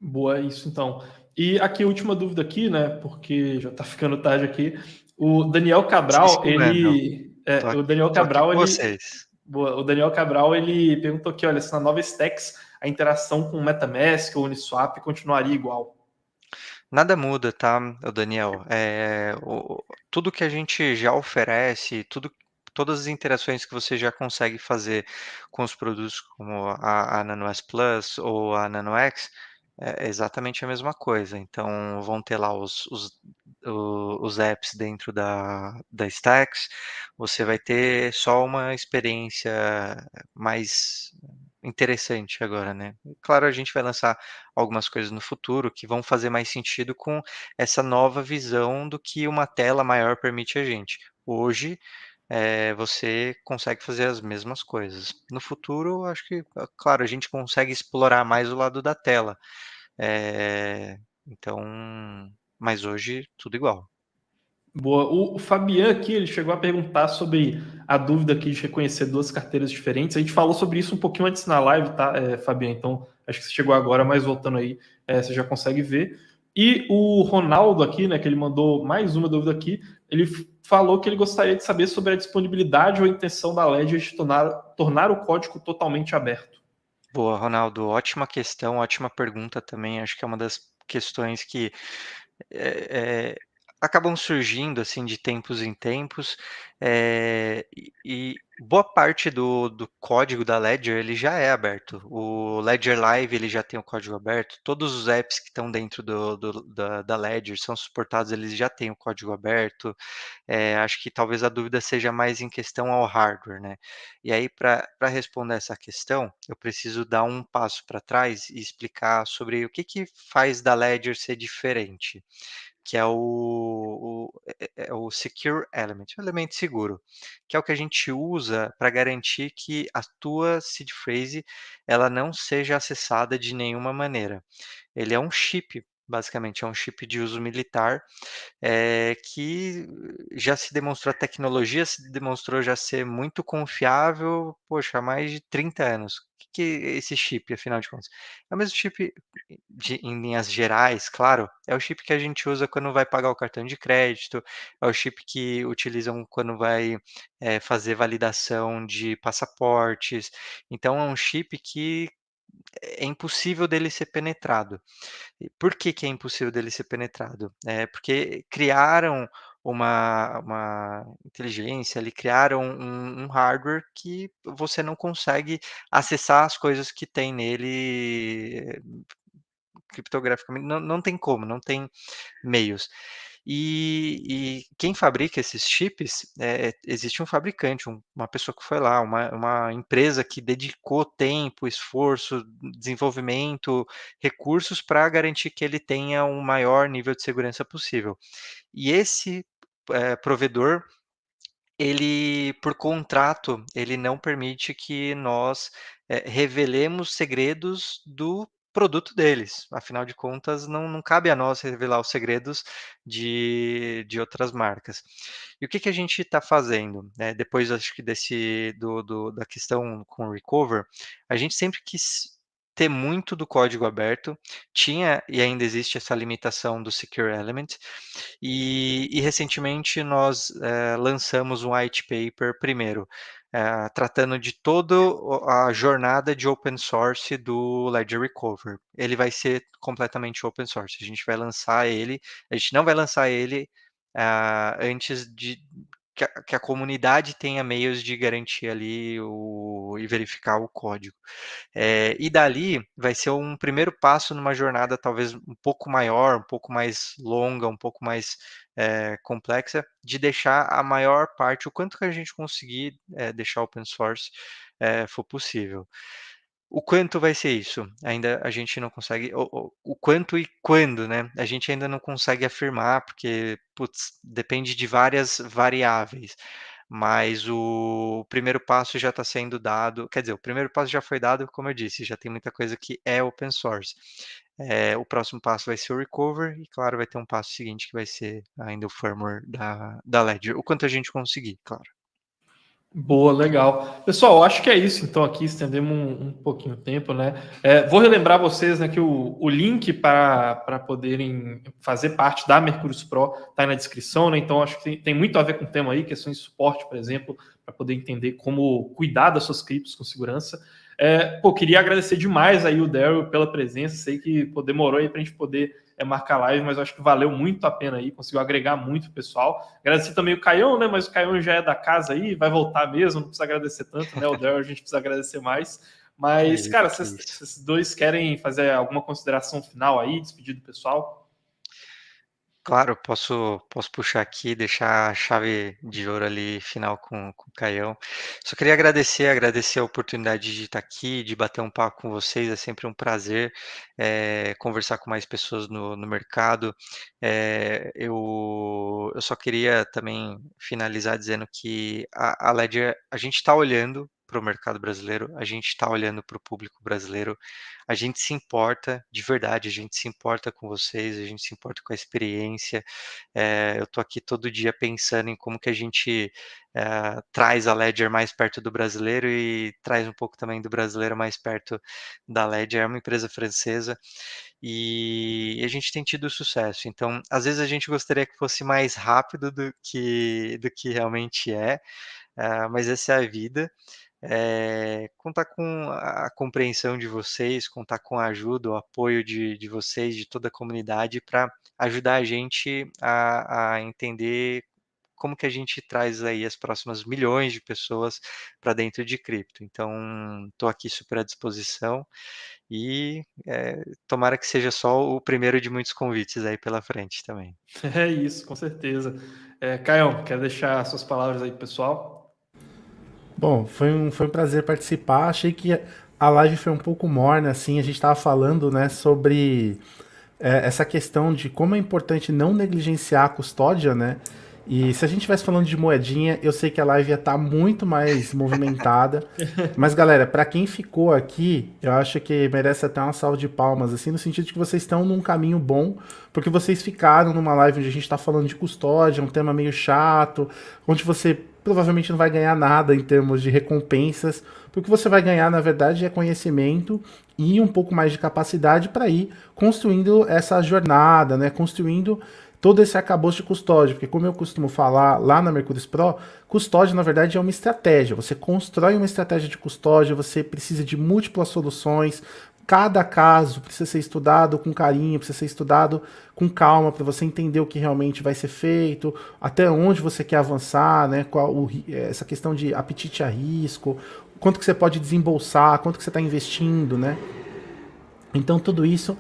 Boa, isso então. E aqui, última dúvida aqui, né? Porque já tá ficando tarde aqui. O Daniel Cabral, Assistam, mano. o Daniel Tô aqui Cabral, com vocês. boa, o Daniel Cabral, ele perguntou aqui, olha, se na nova Stacks a interação com o MetaMask ou Uniswap continuaria igual. Nada muda, tá, Daniel? Tudo que a gente já oferece, todas as interações que você já consegue fazer com os produtos como a NanoS Plus ou a NanoX, é exatamente a mesma coisa. Então, vão ter lá os apps dentro da Stacks, você vai ter só uma experiência mais interessante agora, né? Claro, a gente vai lançar algumas coisas no futuro que vão fazer mais sentido com essa nova visão do que uma tela maior permite a gente. Hoje, você consegue fazer as mesmas coisas. No futuro, acho que, claro, a gente consegue explorar mais o lado da tela. Então, mas hoje tudo igual. Boa. O Fabian aqui, ele chegou a perguntar sobre a dúvida aqui de reconhecer duas carteiras diferentes. A gente falou sobre isso um pouquinho antes na live, tá, Fabian? Então, acho que você chegou agora, mas voltando aí, você já consegue ver. E o Ronaldo aqui, né, que ele mandou mais uma dúvida aqui, ele falou que ele gostaria de saber sobre a disponibilidade ou a intenção da Ledger de tornar o código totalmente aberto. Boa, Ronaldo, ótima questão, ótima pergunta também. Acho que é uma das questões que eh, acabam surgindo assim de tempos em tempos, e boa parte do código da Ledger ele já é aberto. O Ledger Live ele já tem o código aberto. Todos os apps que estão dentro da Ledger são suportados, eles já têm o código aberto. Acho que talvez a dúvida seja mais em questão ao hardware, né? E aí, para responder essa questão, eu preciso dar um passo para trás e explicar sobre o que faz da Ledger ser diferente, que é o Secure Element, o elemento seguro, que é o que a gente usa para garantir que a tua seed phrase ela não seja acessada de nenhuma maneira. Ele é um chip, basicamente, é um chip de uso militar que já se demonstrou, a tecnologia se demonstrou já ser muito confiável, poxa, há mais de 30 anos. O que é esse chip, afinal de contas? É o mesmo chip em linhas gerais, claro, é o chip que a gente usa quando vai pagar o cartão de crédito, é o chip que utilizam quando vai fazer validação de passaportes. Então, é um chip que é impossível dele ser penetrado. E por que que é impossível dele ser penetrado? Porque criaram uma inteligência, ali criaram um hardware que você não consegue acessar as coisas que tem nele criptograficamente, não tem como, não tem meios. E quem fabrica esses chips, existe um fabricante, uma pessoa que foi lá, uma empresa que dedicou tempo, esforço, desenvolvimento, recursos para garantir que ele tenha um maior nível de segurança possível. E esse, provedor, ele, por contrato, ele não permite que nós, revelemos segredos do produto deles. Afinal de contas, não cabe a nós revelar os segredos de outras marcas. E o que a gente está fazendo, né, depois acho que desse da questão com o Recover, a gente sempre quis ter muito do código aberto, tinha e ainda existe essa limitação do Secure Element, e recentemente nós lançamos um white paper, primeiro, tratando de toda a jornada de open source do Ledger Recover. Ele vai ser completamente open source. A gente vai lançar ele, a gente não vai lançar ele antes de que a comunidade tenha meios de garantir ali e verificar o código. E dali vai ser um primeiro passo numa jornada talvez um pouco maior, um pouco mais longa, um pouco mais complexa, de deixar a maior parte, o quanto que a gente conseguir deixar open source for possível. O quanto vai ser isso? Ainda a gente não consegue, o quanto e quando, né? A gente ainda não consegue afirmar, porque, putz, depende de várias variáveis. Mas o primeiro passo já está sendo dado, quer dizer, o primeiro passo já foi dado, como eu disse, já tem muita coisa que é open source. O próximo passo vai ser o Recover, e claro, vai ter um passo seguinte que vai ser ainda o firmware da Ledger, o quanto a gente conseguir, claro. Boa, legal. Pessoal, eu acho que é isso. Então, aqui estendemos um pouquinho o tempo, né? Vou relembrar vocês, né, que o link para poderem fazer parte da Mercúrios Pro está aí na descrição, né? Então, acho que tem muito a ver com o tema aí, questões de suporte, por exemplo, para poder entender como cuidar das suas criptos com segurança. Queria agradecer demais aí o Daryl pela presença. Sei que demorou aí para a gente poder marcar live, mas eu acho que valeu muito a pena aí, conseguiu agregar muito o pessoal. Agradecer também o Caião, né? Mas o Caião já é da casa aí, vai voltar mesmo, não precisa agradecer tanto, né? O Daryl a gente precisa agradecer mais. Mas, cara, vocês dois querem fazer alguma consideração final aí, despedir do pessoal? Claro, posso puxar aqui e deixar a chave de ouro ali final com o Caião. Só queria agradecer a oportunidade de estar aqui, de bater um papo com vocês. É sempre um prazer conversar com mais pessoas no mercado. Eu só queria também finalizar dizendo que a Ledger, a gente está olhando para o mercado brasileiro, a gente está olhando para o público brasileiro, a gente se importa, de verdade, a gente se importa com vocês, a gente se importa com a experiência. Eu estou aqui todo dia pensando em como que a gente traz a Ledger mais perto do brasileiro e traz um pouco também do brasileiro mais perto da Ledger. É uma empresa francesa e a gente tem tido sucesso. Então, às vezes a gente gostaria que fosse mais rápido do que realmente é, mas essa é a vida. Contar com a compreensão de vocês, contar com a ajuda, o apoio de vocês, de toda a comunidade, para ajudar a gente a entender como que a gente traz aí as próximas milhões de pessoas para dentro de cripto. Então, estou aqui super à disposição e tomara que seja só o primeiro de muitos convites aí pela frente também. É isso, com certeza. Caião, quer deixar suas palavras aí, pessoal? Bom, foi um prazer participar. Achei que a live foi um pouco morna, assim. A gente estava falando, né, sobre essa questão de como é importante não negligenciar a custódia, né? E se a gente estivesse falando de moedinha, eu sei que a live ia estar muito mais movimentada. Mas, galera, para quem ficou aqui, eu acho que merece até uma salva de palmas, assim, no sentido de que vocês estão num caminho bom, porque vocês ficaram numa live onde a gente está falando de custódia, um tema meio chato, onde você provavelmente não vai ganhar nada em termos de recompensas, porque você vai ganhar, na verdade, é conhecimento e um pouco mais de capacidade para ir construindo essa jornada, né? Construindo todo esse arcabouço de custódia, porque como eu costumo falar lá na Mercúrios Pro, custódia na verdade é uma estratégia, você constrói uma estratégia de custódia, você precisa de múltiplas soluções, Cada caso precisa ser estudado com carinho, precisa ser estudado com calma para você entender o que realmente vai ser feito, até onde você quer avançar, né? Essa questão de apetite a risco, quanto que você pode desembolsar, quanto que você está investindo, né? Então tudo isso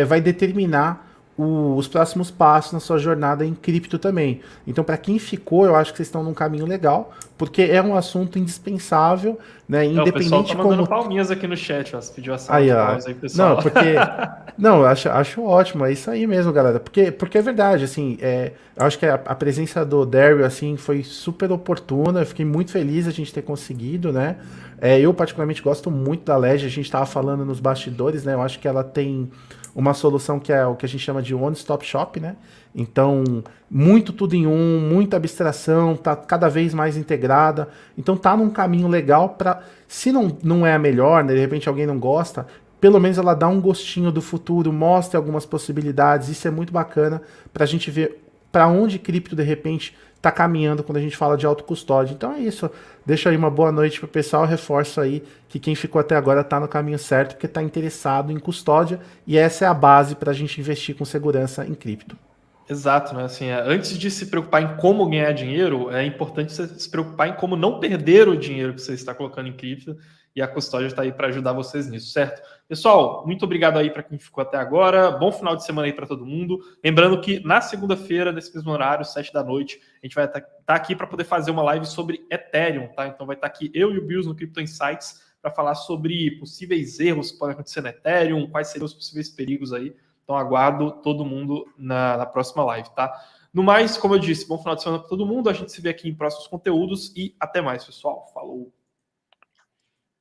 vai determinar os próximos passos na sua jornada em cripto também. Então, para quem ficou, eu acho que vocês estão num caminho legal, porque é um assunto indispensável, né? O pessoal Independente tá mandando como. palminhas aqui no chat, ó. Você pediu a salva Aí, de ó. palmas aí, pessoal. Não, porque. Não, eu acho ótimo, é isso aí mesmo, galera. Porque é verdade, assim, eu acho que a presença do Daryl, assim, foi super oportuna. Eu fiquei muito feliz a gente ter conseguido, né? Eu, particularmente, gosto muito da Ledger. A gente tava falando nos bastidores, né? Eu acho que ela tem uma solução que é o que a gente chama de one-stop shop, né? Então, muito tudo em um, muita abstração, tá cada vez mais integrada. Então, tá num caminho legal para, se não é a melhor, né? De repente alguém não gosta, pelo menos ela dá um gostinho do futuro, mostra algumas possibilidades. Isso é muito bacana para a gente ver para onde cripto de repente está caminhando quando a gente fala de autocustódia. Então é isso. Deixa aí uma boa noite para o pessoal. Reforço aí que quem ficou até agora está no caminho certo porque está interessado em custódia e essa é a base para a gente investir com segurança em cripto. Exato, né? Assim, antes de se preocupar em como ganhar dinheiro, é importante você se preocupar em como não perder o dinheiro que você está colocando em cripto, e a custódia está aí para ajudar vocês nisso, certo? Pessoal, muito obrigado aí para quem ficou até agora. Bom final de semana aí para todo mundo. Lembrando que na segunda-feira, nesse mesmo horário, 7 da noite, a gente vai estar aqui para poder fazer uma live sobre Ethereum, tá? Então vai estar aqui eu e o Bills no Crypto Insights para falar sobre possíveis erros que podem acontecer no Ethereum, quais seriam os possíveis perigos aí. Então aguardo todo mundo na próxima live, tá? No mais, como eu disse, bom final de semana para todo mundo. A gente se vê aqui em próximos conteúdos e até mais, pessoal. Falou!